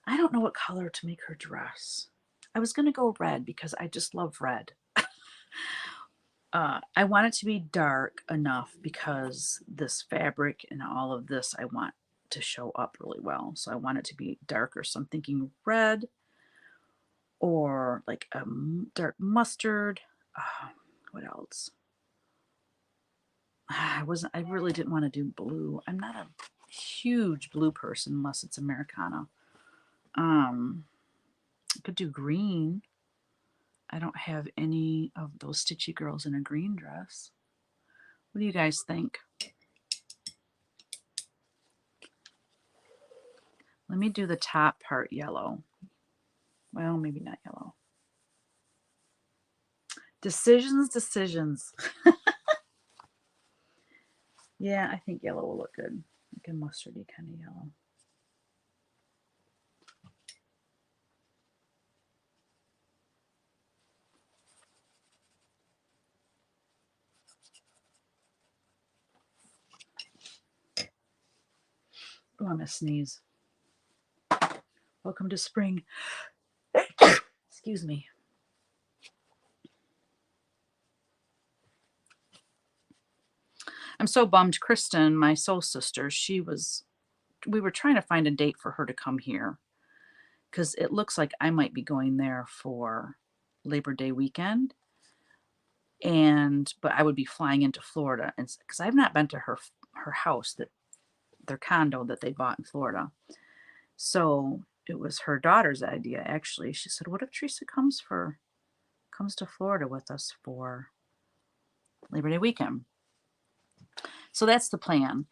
I don't know what color to make her dress. I was going to go red because I just love red. I want it to be dark enough because this fabric and all of this I want to show up really well. So I want it to be darker. So I'm thinking red or like a dark mustard. What else? I really didn't want to do blue. I'm not a huge blue person unless it's Americana. I could do green. I don't have any of those stitchy girls in a green dress. What do you guys think? Let me do the top part yellow. Well, maybe not yellow. Decisions. Yeah, I think yellow will look good. Like a mustardy kind of yellow. Oh, I'm gonna sneeze. Welcome to spring. Excuse me. I'm so bummed. Kristen, my soul sister, we were trying to find a date for her to come here because it looks like I might be going there for Labor Day weekend. But I would be flying into Florida, and because I've not been to her house, their condo that they bought in Florida. So it was her daughter's idea, actually. She said, "What if Teresa comes to Florida with us for Labor Day weekend?" So that's the plan.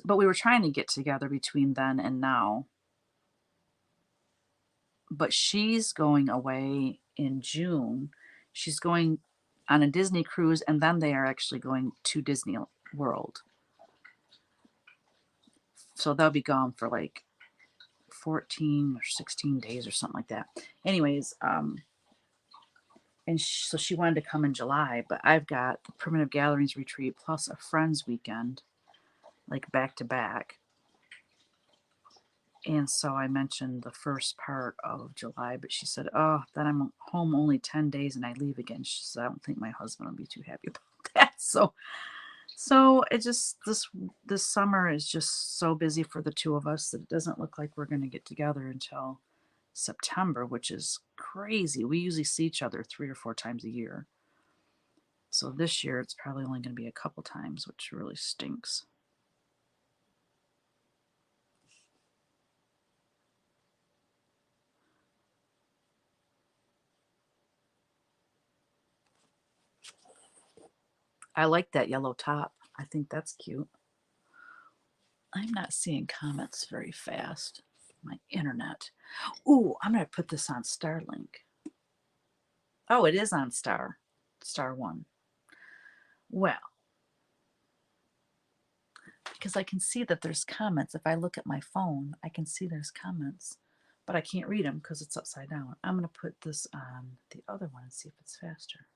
But we were trying to get together between then and now. But she's going away in June. She's going on a Disney cruise, and then they are actually going to Disney World. So they'll be gone for like 14 or 16 days or something like that. Anyways, so she wanted to come in July, but I've got the Primitive Gatherings retreat plus a friends weekend, like back to back. And so I mentioned the first part of July, but she said, "Oh, then I'm home only 10 days and I leave again." She said, "I don't think my husband will be too happy about that." So it just, this summer is just so busy for the two of us that it doesn't look like we're going to get together until September, which is crazy. We usually see each other 3 or 4 times a year. So this year it's probably only going to be a couple times, which really stinks. I like that yellow top. I think that's cute. I'm not seeing comments very fast. My internet. Ooh, I'm going to put this on Starlink. Oh, it is on Star 1. Well, because I can see that there's comments. If I look at my phone, I can see there's comments, but I can't read them because it's upside down. I'm going to put this on the other one and see if it's faster.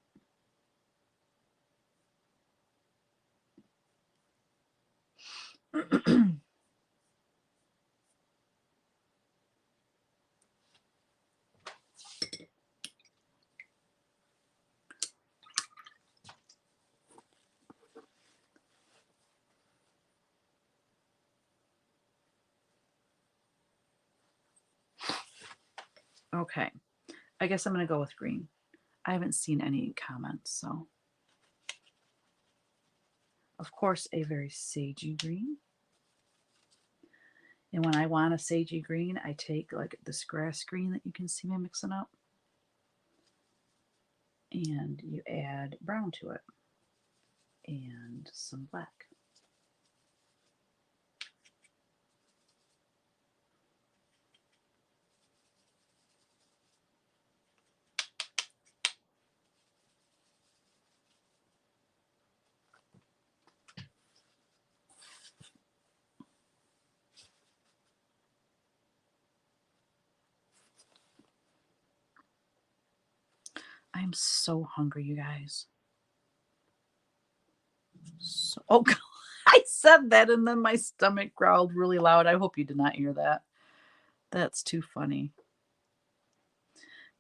Okay, I guess I'm going to go with green. I haven't seen any comments, so. Of course, a very sagey green. And when I want a sagey green, I take like this grass green that you can see me mixing up, and you add brown to it and some black. I'm so hungry, you guys. So, oh, I said that and then my stomach growled really loud. I hope you did not hear that. That's too funny.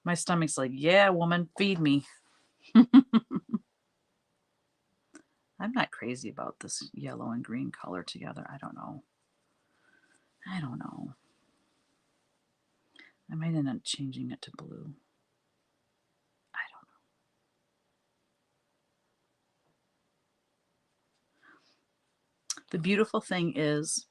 My stomach's like, "Yeah, woman, feed me." I'm not crazy about this yellow and green color together. I don't know. I might end up changing it to blue. The beautiful thing is,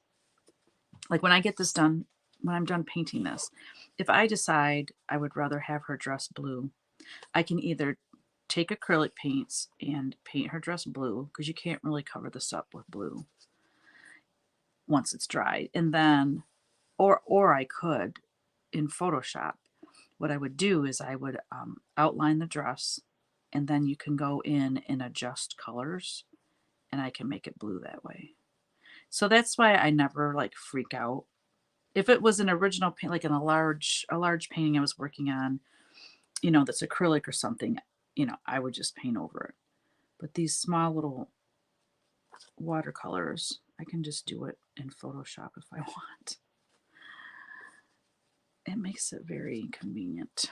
like when I get this done, when I'm done painting this, if I decide I would rather have her dress blue, I can either take acrylic paints and paint her dress blue, because you can't really cover this up with blue once it's dry. And then, or I could, in Photoshop, what I would do is I would outline the dress, and then you can go in and adjust colors, and I can make it blue that way. So that's why I never like freak out. If it was an original paint, like in a large painting I was working on, that's acrylic or something, I would just paint over it. But these small little watercolors, I can just do it in Photoshop if I want. It makes it very convenient.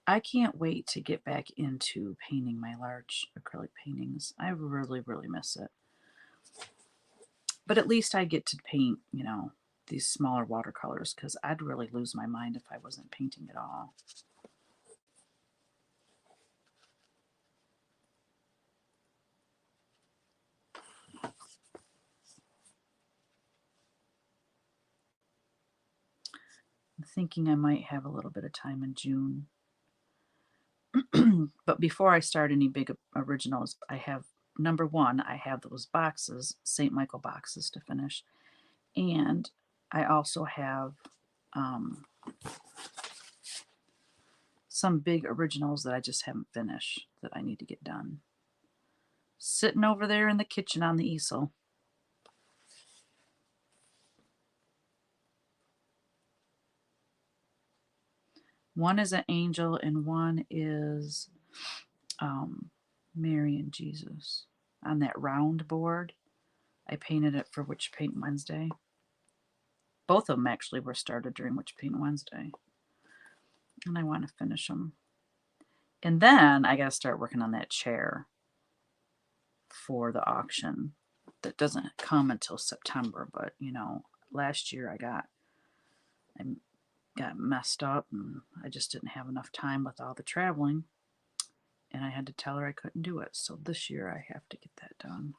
I can't wait to get back into painting my large acrylic paintings. I really, really miss it. But at least I get to paint, these smaller watercolors, because I'd really lose my mind if I wasn't painting at all. I'm thinking I might have a little bit of time in June. But before I start any big originals, I have, number one, I have those boxes, St. Michael boxes to finish. And I also have some big originals that I just haven't finished that I need to get done. Sitting over there in the kitchen on the easel. One is an angel and one is Mary and Jesus on that round board. I painted it for Witch Paint Wednesday. Both of them actually were started during Witch Paint Wednesday. And I want to finish them. And then I got to start working on that chair for the auction. That doesn't come until September, but last year I got messed up and I just didn't have enough time with all the traveling, and I had to tell her I couldn't do it. So this year I have to get that done.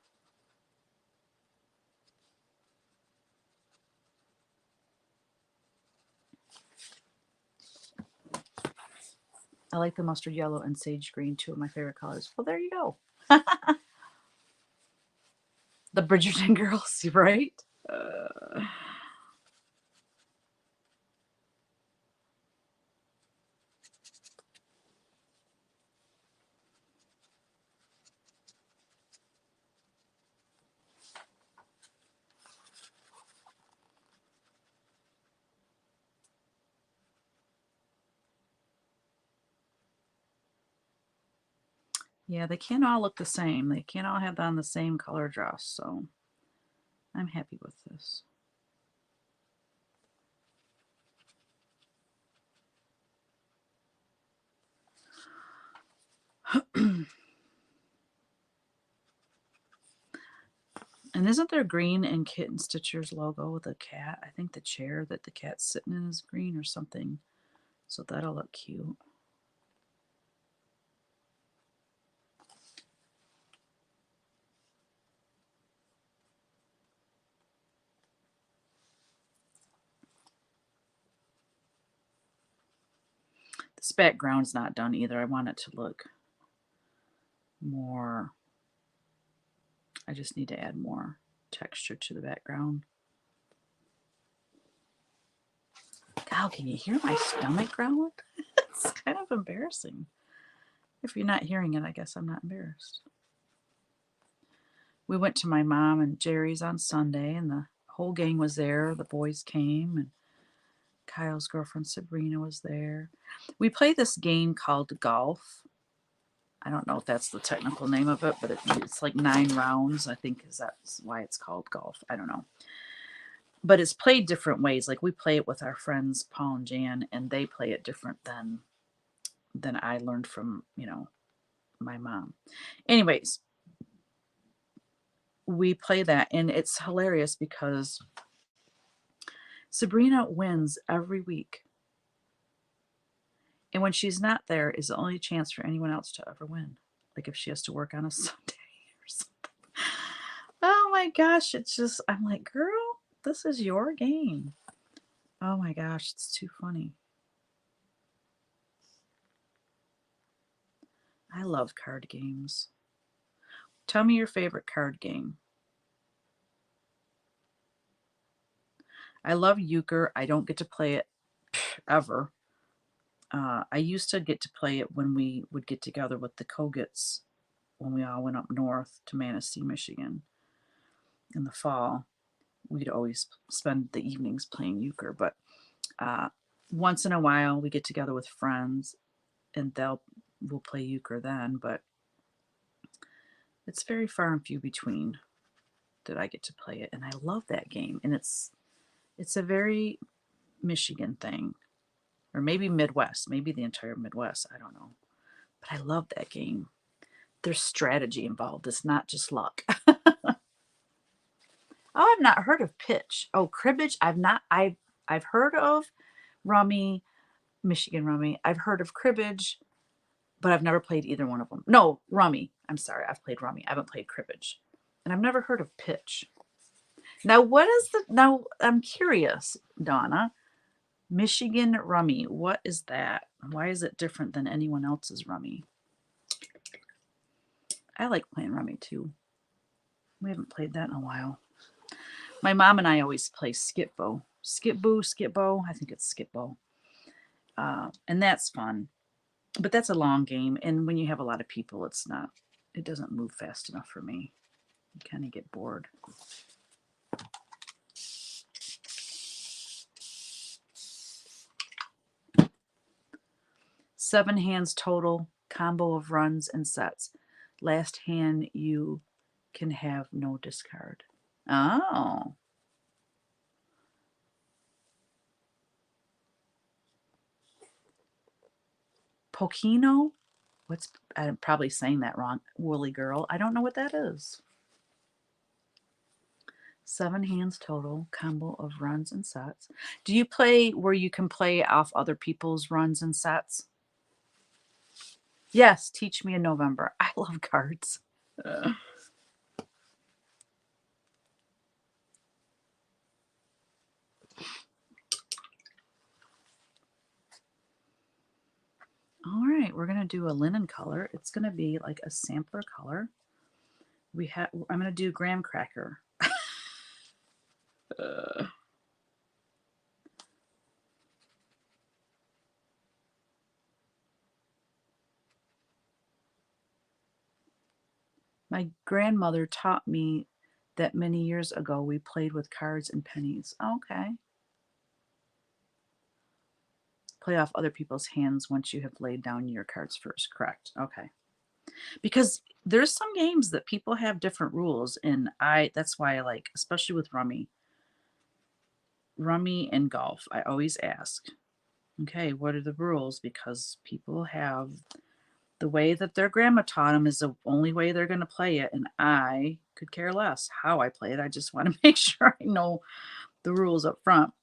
I like the mustard yellow and sage green, two of my favorite colors. Well, there you go. The Bridgerton girls, right? Yeah, they can't all look the same. They can't all have on the same color dress, so I'm happy with this. And isn't there green in Kitten Stitcher's logo with a cat? I think the chair that the cat's sitting in is green or something. So that'll look cute. This background's not done either. I want it to look more, I just need to add more texture to the background. God, can you hear my stomach growling? It's kind of embarrassing. If you're not hearing it, I guess I'm not embarrassed. We went to my mom and Jerry's on Sunday, and the whole gang was there. The boys came, and Kyle's girlfriend Sabrina was there. We play this game called golf. I don't know if that's the technical name of it, but it's like 9 rounds, I think, is that's why it's called golf. I don't know. but it's played different ways. Like we play it with our friends Paul and Jan, and they play it different than I learned from, my mom. Anyways, we play that, and it's hilarious because Sabrina wins every week. And when she's not there is the only chance for anyone else to ever win. Like if she has to work on a Sunday or something. Oh my gosh, it's just, I'm like, girl, this is your game. Oh my gosh, it's too funny. I love card games. Tell me your favorite card game. I love euchre. I don't get to play it ever. I used to get to play it when we would get together with the Kogets when we all went up north to Manistee, Michigan in the fall. We'd always spend the evenings playing euchre, but once in a while we get together with friends and we'll play euchre then, but it's very far and few between that I get to play it, and I love that game. And it's a very Michigan thing, or maybe Midwest, maybe the entire Midwest, I don't know. But I love that game. There's strategy involved. It's not just luck. Oh, I've not heard of pitch. Oh, cribbage. I've heard of rummy, Michigan rummy. I've heard of cribbage, but I've never played either one of them. No, rummy. I'm sorry. I've played rummy. I haven't played cribbage. And I've never heard of pitch. Now, now I'm curious, Donna. Michigan rummy. What is that? Why is it different than anyone else's rummy? I like playing rummy too. We haven't played that in a while. My mom and I always play skip-bo. Skip-bo. I think it's skip-bo. And that's fun. But that's a long game. And when you have a lot of people, it doesn't move fast enough for me. You kind of get bored. Seven hands total, combo of runs and sets. Last hand you can have no discard. Oh. Pokino? I'm probably saying that wrong. Woolly girl. I don't know what that is. Seven hands total, combo of runs and sets. Do you play where you can play off other people's runs and sets? Yes, teach me in November. I love cards. All right, we're gonna do a linen color. It's gonna be like a sampler color. I'm gonna do graham cracker. My grandmother taught me that many years ago we played with cards and pennies. Okay. Play off other people's hands once you have laid down your cards first. Correct. Okay. Because there's some games that people have different rules, and that's why I like, especially with rummy and golf, I always ask, okay, what are the rules? Because people have the way that their grandma taught them is the only way they're going to play it, and I could care less how I play it. I just want to make sure I know the rules up front.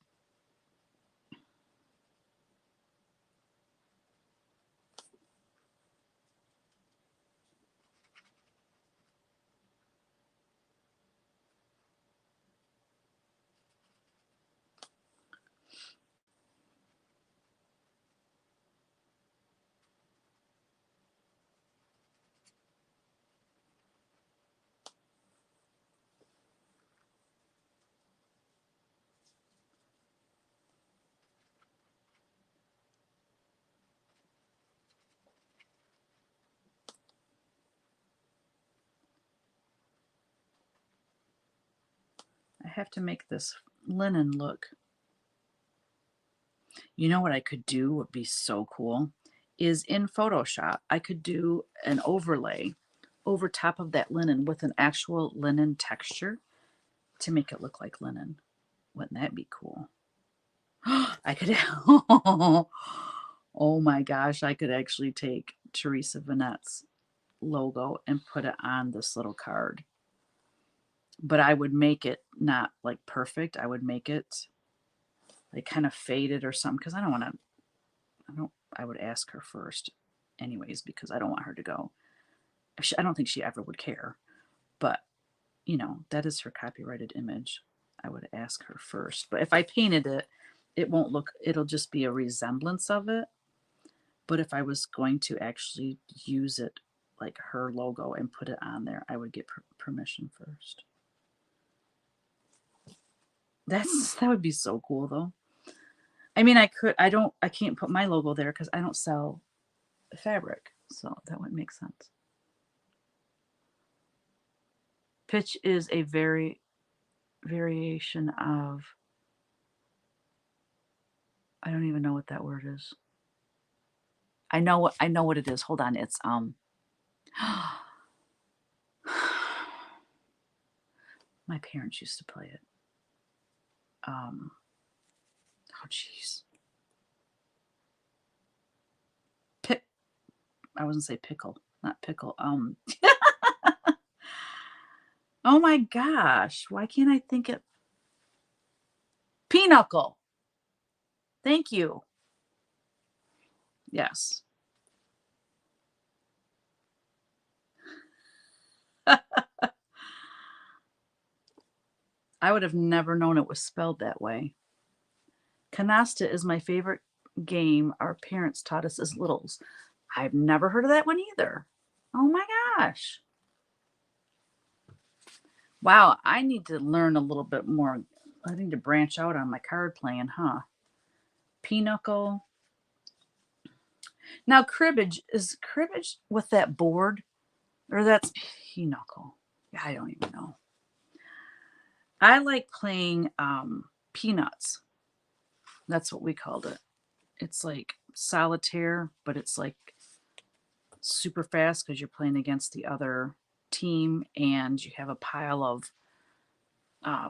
I have to make this linen look. You know what I could do would be so cool is in Photoshop, I could do an overlay over top of that linen with an actual linen texture to make it look like linen. Wouldn't that be cool? I could oh my gosh, I could actually take Teresa Vanette's logo and put it on this little card. But I would make it not like perfect. I would make it like kind of faded or something because I don't want to. I would ask her first, anyways, because I don't want her to go. I don't think she ever would care. But that is her copyrighted image. I would ask her first. But if I painted it, it won't look. It'll just be a resemblance of it. But if I was going to actually use it like her logo and put it on there, I would get permission first. That would be so cool though. I mean, I can't put my logo there because I don't sell fabric. So that would make sense. Pitch is a variation of, I don't even know what that word is. I know what it is. Hold on. It's my parents used to play it. Oh jeez. I wasn't say pickle, not pickle. Oh my gosh, why can't I think it? Pinochle. Thank you. Yes. I would have never known it was spelled that way. Canasta is my favorite game our parents taught us as littles. I've never heard of that one either. Oh my gosh. Wow, I need to learn a little bit more. I need to branch out on my card playing, huh? Pinochle. Now, cribbage, is cribbage with that board? Or that's pinochle? Yeah, I don't even know. I like playing peanuts. That's what we called it. It's like solitaire, but it's like super fast because you're playing against the other team and you have a pile of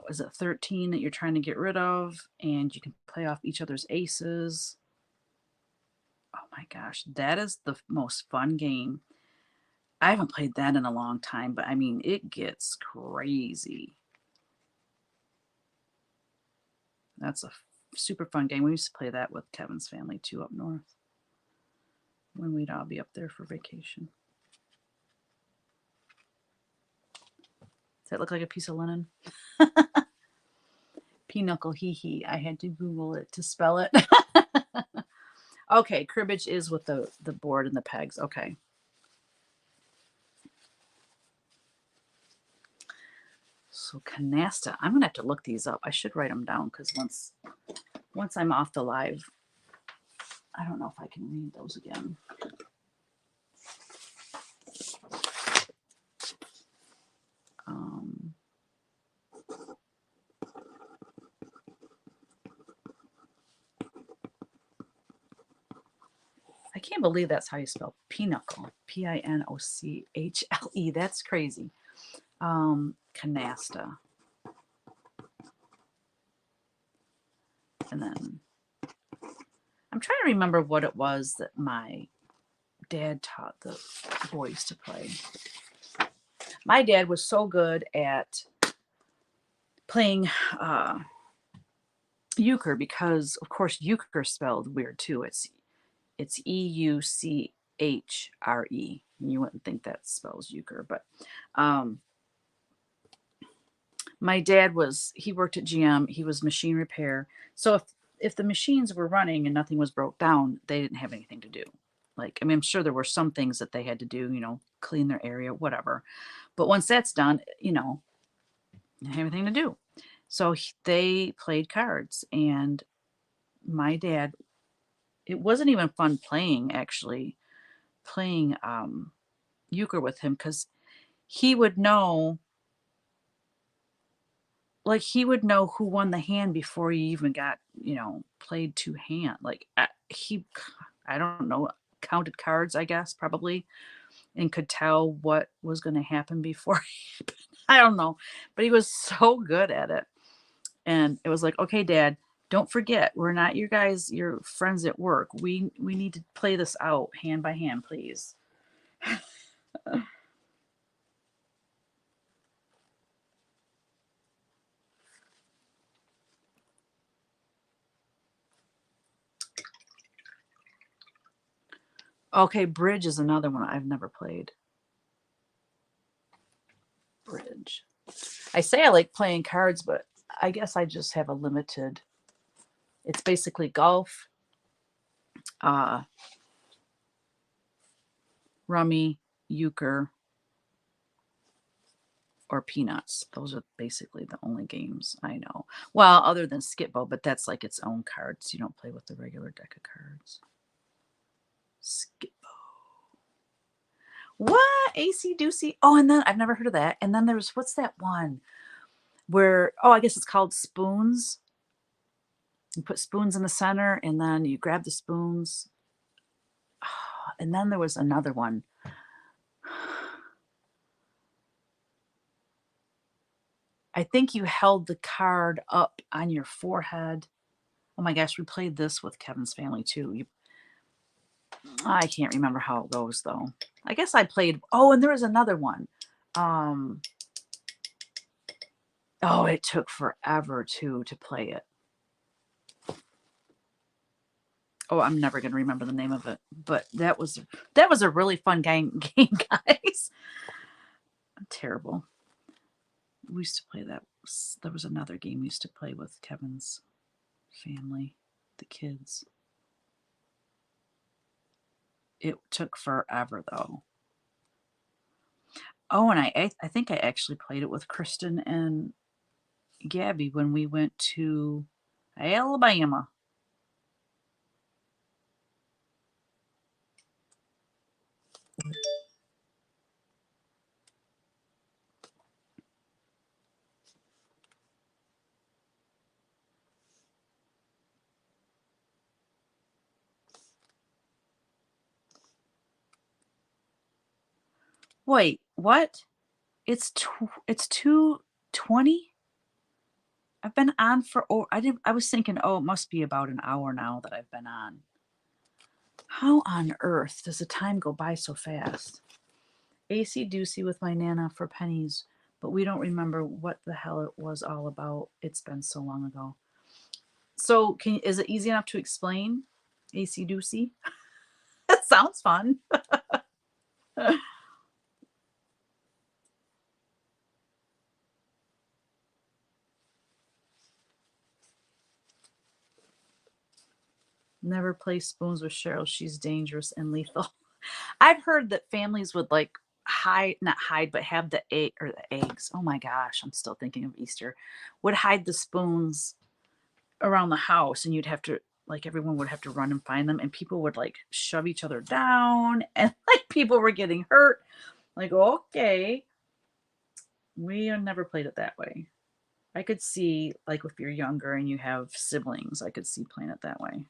is it 13 that you're trying to get rid of, and you can play off each other's aces. Oh my gosh, that is the most fun game. I haven't played that in a long time, but I mean, it gets crazy. That's a super fun game. We used to play that with Kevin's family too up north when we'd all be up there for vacation. Does that look like a piece of linen? Pinochle, hee hee. I had to Google it to spell it. Okay, cribbage is with the board and the pegs. Okay. So canasta. I'm gonna have to look these up. I should write them down because once I'm off the live, I don't know if I can read those again. I can't believe that's how you spell pinochle. Pinochle. That's crazy. Canasta. And then I'm trying to remember what it was that my dad taught the boys to play. My dad was so good at playing euchre because, of course, euchre spelled weird too. It's EUCHRE. You wouldn't think that spells euchre, but my dad he worked at GM. He was machine repair. So if the machines were running and nothing was broke down, they didn't have anything to do. Like, I mean, I'm sure there were some things that they had to do, clean their area, whatever. But once that's done, they didn't have anything to do. So they played cards, and my dad, it wasn't even fun playing euchre with him because he would know, like, he would know who won the hand before he even got, played two hand. Like, I don't know, counted cards, I guess, probably, and could tell what was going to happen before. I don't know, but he was so good at it. And it was like, okay, Dad, don't forget, we're not your friends at work. We need to play this out hand by hand, please. Okay, bridge is another one I've never played. Bridge. I say I like playing cards, but I guess I just have a limited. It's basically golf, uh, rummy, euchre, or peanuts. Those are basically the only games I know. Well, other than Skitbo, but that's like its own cards. You don't play with the regular deck of cards. Skitbo. What? AC Doocy? Oh, and then I've never heard of that. And then there's, what's that one where, oh, I guess it's called Spoons. You put spoons in the center and then you grab the spoons. Oh, and then there was another one. I think you held the card up on your forehead. Oh my gosh, we played this with Kevin's family too. I can't remember how it goes though. I guess I played, oh, and there was another one. Oh, it took forever too to play it. Oh, I'm never going to remember the name of it, but that was a really fun game, guys. I'm terrible. We used to play that. There was another game we used to play with Kevin's family, the kids. It took forever though. Oh, and I think I actually played it with Kristen and Gabby when we went to Alabama. Wait, what? It's 2:20. I've been on for, oh, I was thinking, oh, it must be about an hour now that I've been on. How on earth does the time go by so fast? AC Doocy with my Nana for pennies, but we don't remember what the hell it was all about. It's been so long ago. So is it easy enough to explain? AC Doocy? That sounds fun. Never play spoons with Cheryl. She's dangerous and lethal. I've heard that families would like not hide, but have the eggs. Oh my gosh, I'm still thinking of Easter. Would hide the spoons around the house, and you'd have to, like, everyone would have to run and find them, and people would like shove each other down, and like people were getting hurt. Like, okay, we never played it that way. I could see, like, if you're younger and you have siblings, I could see playing it that way.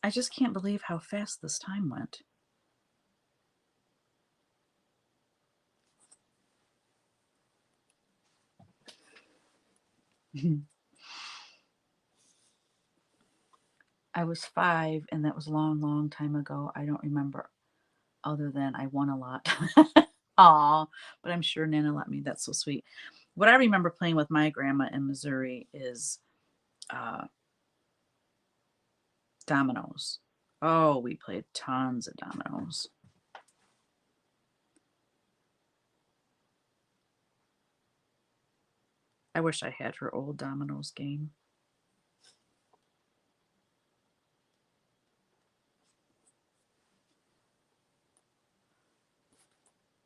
I just can't believe how fast this time went. I was 5, and that was a long, long time ago. I don't remember other than I won a lot. Aw, but I'm sure Nana let me. That's so sweet. What I remember playing with my grandma in Missouri is dominoes. Oh, we played tons of dominoes. I wish I had her old dominoes game.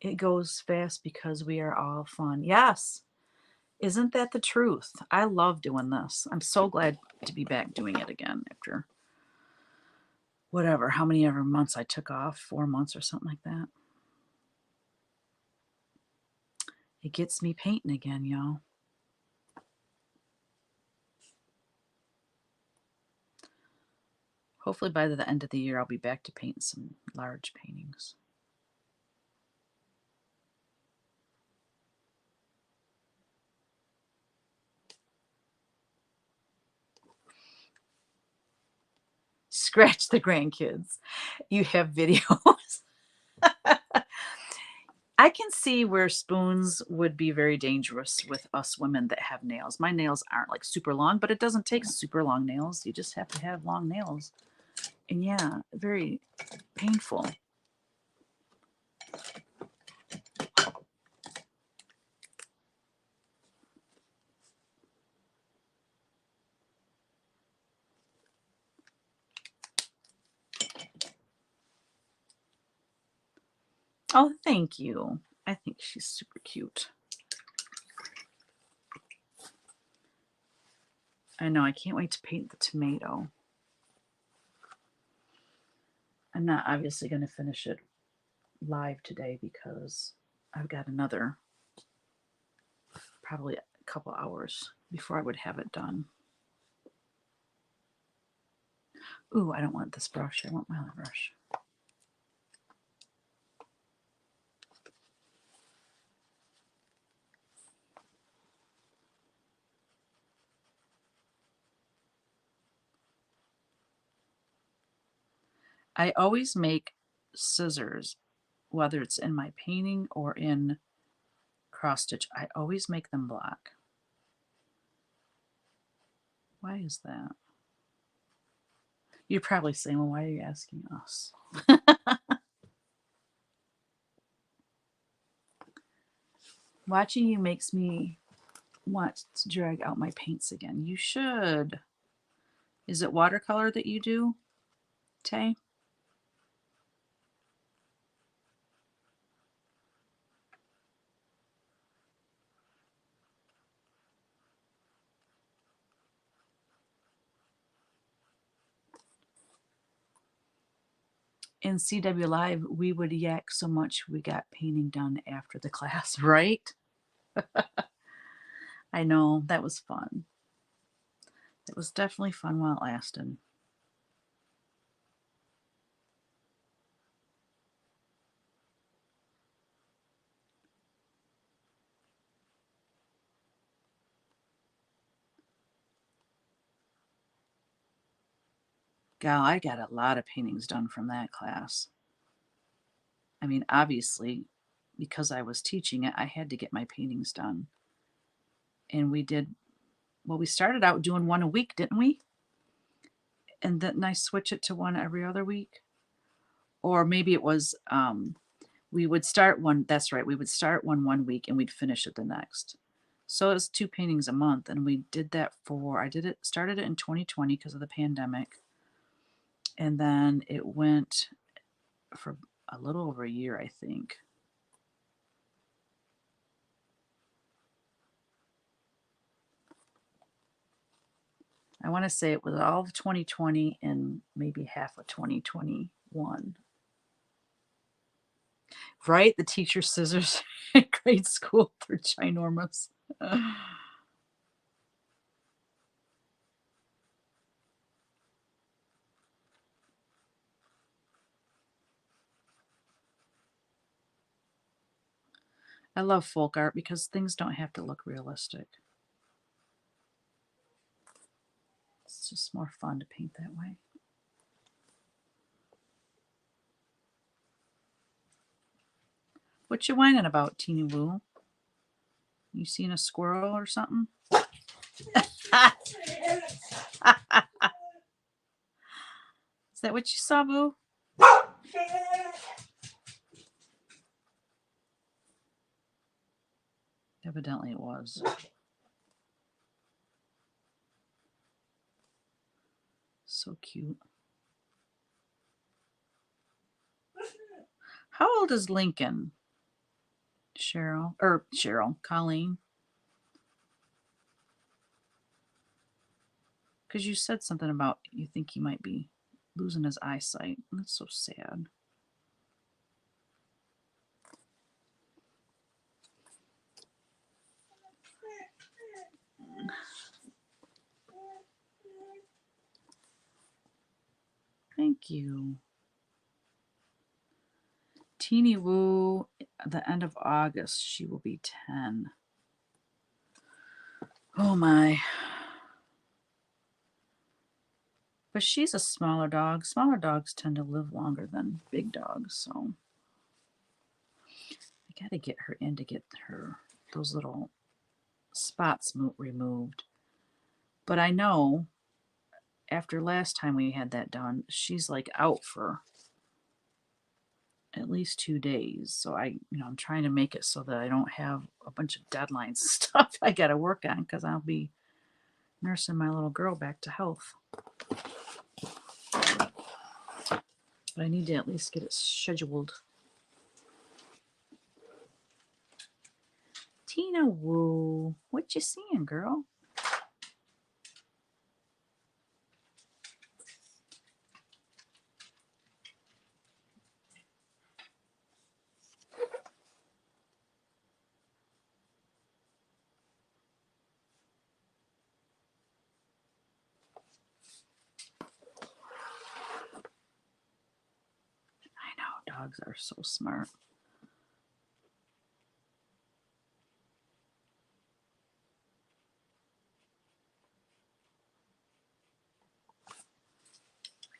It goes fast because we are all fun. Yes. Isn't that the truth? I love doing this. I'm so glad to be back doing it again after whatever, how many ever months I took off, 4 months or something like that. It gets me painting again, y'all. Hopefully by the end of the year, I'll be back to painting some large paintings. Scratch the grandkids. You have videos. I can see where spoons would be very dangerous with us women that have nails. My nails aren't like super long, but it doesn't take super long nails. You just have to have long nails. And yeah, very painful. Oh, thank you. I think she's super cute. I know, I can't wait to paint the tomato. I'm not obviously going to finish it live today because I've got another probably a couple hours before I would have it done. Ooh, I don't want this brush. I want my other brush. I always make scissors, whether it's in my painting or in cross stitch. I always make them black. Why is that? You're probably saying, well, why are you asking us? Watching you makes me want to drag out my paints again. You should. Is it watercolor that you do, Tay? In CW Live, we would yak so much we got painting done after the class, right? I know, that was fun. It was definitely fun while it lasted. Gal, I got a lot of paintings done from that class. I mean, obviously, because I was teaching it, I had to get my paintings done. And we did, well, we started out doing one a week, didn't we? And then I switch it to one every other week. Or maybe it was, we would start one, that's right, we would start one week and we'd finish it the next. So it was 2 paintings a month. And we did that for, started it in 2020 because of the pandemic. And then it went for a little over a year, I think. I want to say it was all of 2020 and maybe half of 2021. Right? The teacher scissors in grade school, they're ginormous. I love folk art because things don't have to look realistic. It's just more fun to paint that way. What you whining about, Teeny Woo? You seen a squirrel or something? Is that what you saw, Boo? Evidently it was. So cute. How old is Lincoln? Colleen? Because you said something about you think he might be losing his eyesight. That's so sad. Thank you. Teeny Woo, the end of August, she will be 10. Oh my. But she's a smaller dog. Smaller dogs tend to live longer than big dogs, so I gotta get her in to get those little spots removed. But I know after last time we had that done, she's like out for at least 2 days. So I'm trying to make it so that I don't have a bunch of deadlines and stuff I gotta work on because I'll be nursing my little girl back to health. But I need to at least get it scheduled. Tina Woo, what you seeing, girl? I know, dogs are so smart.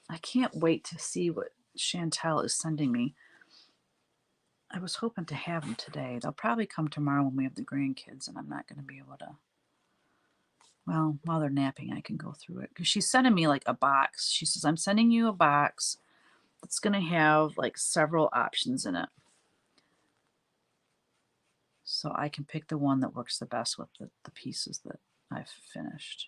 I can't wait to see what Chantel is sending me. I was hoping to have them today. They'll probably come tomorrow when we have the grandkids, and I'm not going to be able to. Well, while they're napping, I can go through it. Because she's sending me like a box. She says, I'm sending you a box that's going to have like several options in it. So I can pick the one that works the best with the pieces that I've finished.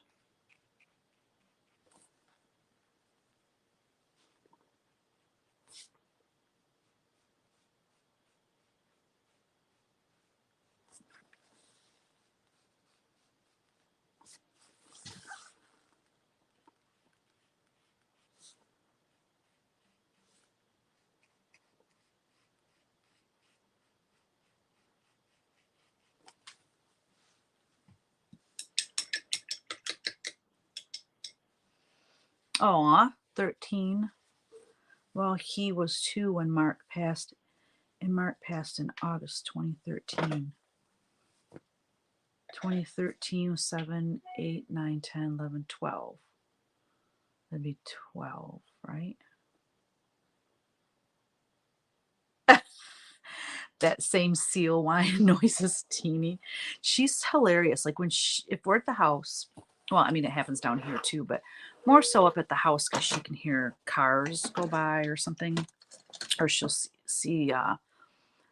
Aw, 13. Well, he was 2 when Mark passed, and Mark passed in August 2013. 2013, 7, 8, 9, 10, 11, 12. That'd be 12, right? That same seal whine noise is Teeny. She's hilarious. Like if we're at the house, well, I mean, it happens down here too, but more so up at the house because she can hear cars go by or something, or she'll see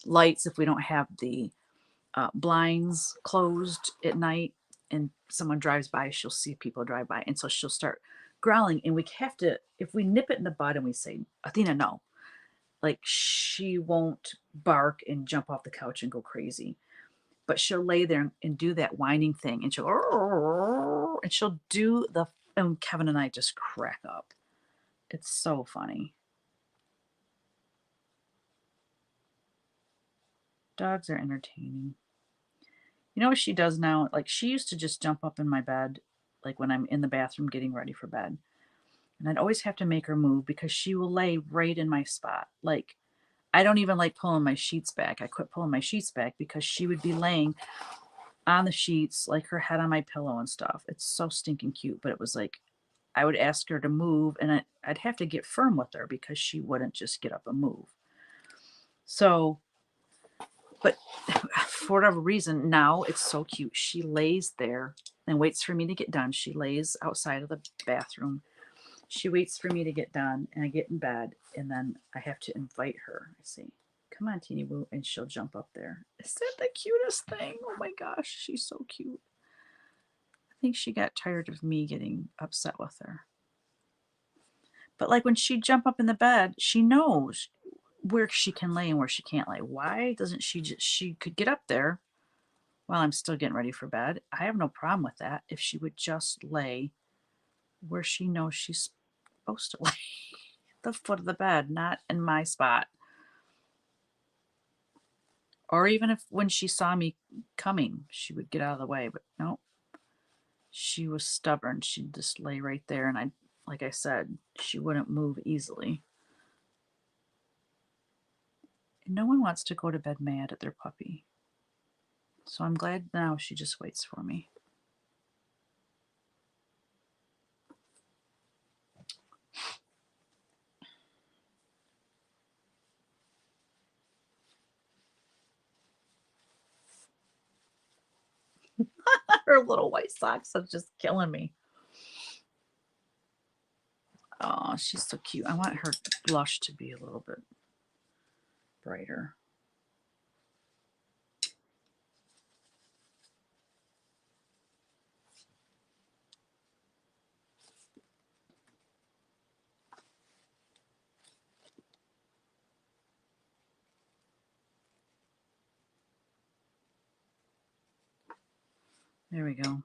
lights if we don't have the blinds closed at night and someone drives by, she'll see people drive by. And so she'll start growling. And we have to, if we nip it in the bud and we say, Athena, no, like she won't bark and jump off the couch and go crazy. But she'll lay there and do that whining thing. And she'll do and Kevin and I just crack up. It's so funny. Dogs are entertaining. You know what she does now? Like she used to just jump up in my bed, like when I'm in the bathroom getting ready for bed. And I'd always have to make her move because she will lay right in my spot. Like I don't even like pulling my sheets back. I quit pulling my sheets back because she would be laying on the sheets, like her head on my pillow and stuff. It's so stinking cute. But it was like I would ask her to move and I'd have to get firm with her because she wouldn't just get up and move. So, but for whatever reason, now it's so cute. She lays there and waits for me to get done. She lays outside of the bathroom. She waits for me to get done, and I get in bed, and then I have to invite her. I say, come on, Teeny Boo, and she'll jump up there. Is that the cutest thing? Oh my gosh, she's so cute. I think she got tired of me getting upset with her. But like when she jump up in the bed, she knows where she can lay and where she can't lay. Why doesn't she could get up there while I'm still getting ready for bed. I have no problem with that if she would just lay where she knows she's supposed to lay, the foot of the bed, not in my spot. Or even if when she saw me coming, she would get out of the way. But no, she was stubborn. She'd just lay right there, and I'd like I said, she wouldn't move easily. And no one wants to go to bed mad at their puppy. So I'm glad now she just waits for me. Her little white socks are just killing me. Oh, she's so cute. I want her blush to be a little bit brighter. There we go.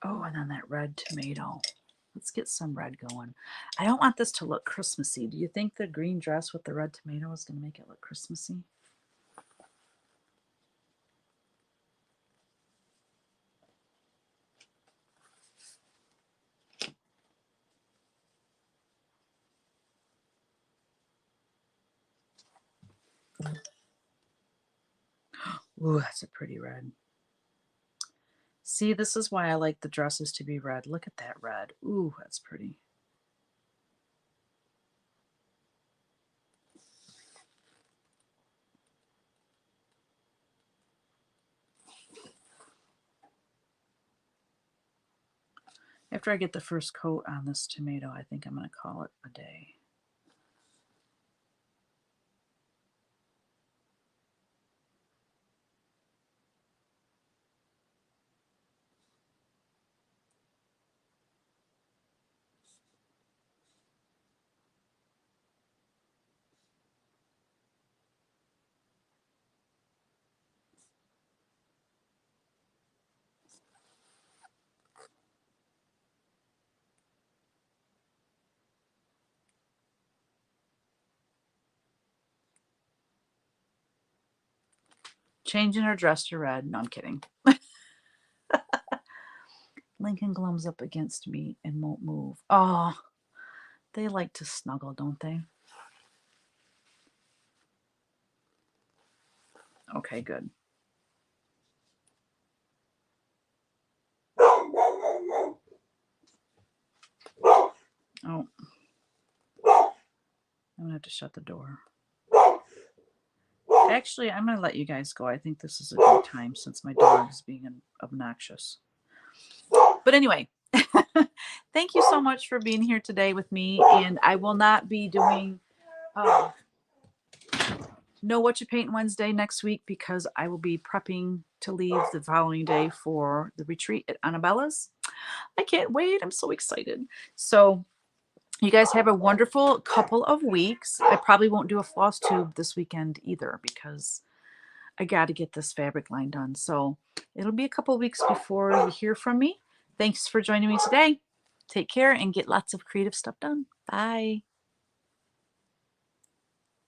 Oh, and then that red tomato. Let's get some red going. I don't want this to look Christmassy. Do you think the green dress with the red tomato is going to make it look Christmassy? Ooh, that's a pretty red. See, this is why I like the dresses to be red. Look at that red. Ooh, that's pretty. After I get the first coat on this tomato, I think I'm going to call it a day. Changing her dress to red. No, I'm kidding. Lincoln glums up against me and won't move. Oh, they like to snuggle, don't they? Okay, good. Oh, I'm going to have to shut the door. Actually, I'm going to let you guys go. I think this is a good time since my dog is being obnoxious. But anyway, thank you so much for being here today with me. And I will not be doing No Whatcha Paint Wednesday next week because I will be prepping to leave the following day for the retreat at Annabella's. I can't wait. I'm so excited. So you guys have a wonderful couple of weeks. I probably won't do a floss tube this weekend either because I got to get this fabric line done. So it'll be a couple of weeks before you hear from me. Thanks for joining me today. Take care and get lots of creative stuff done. Bye.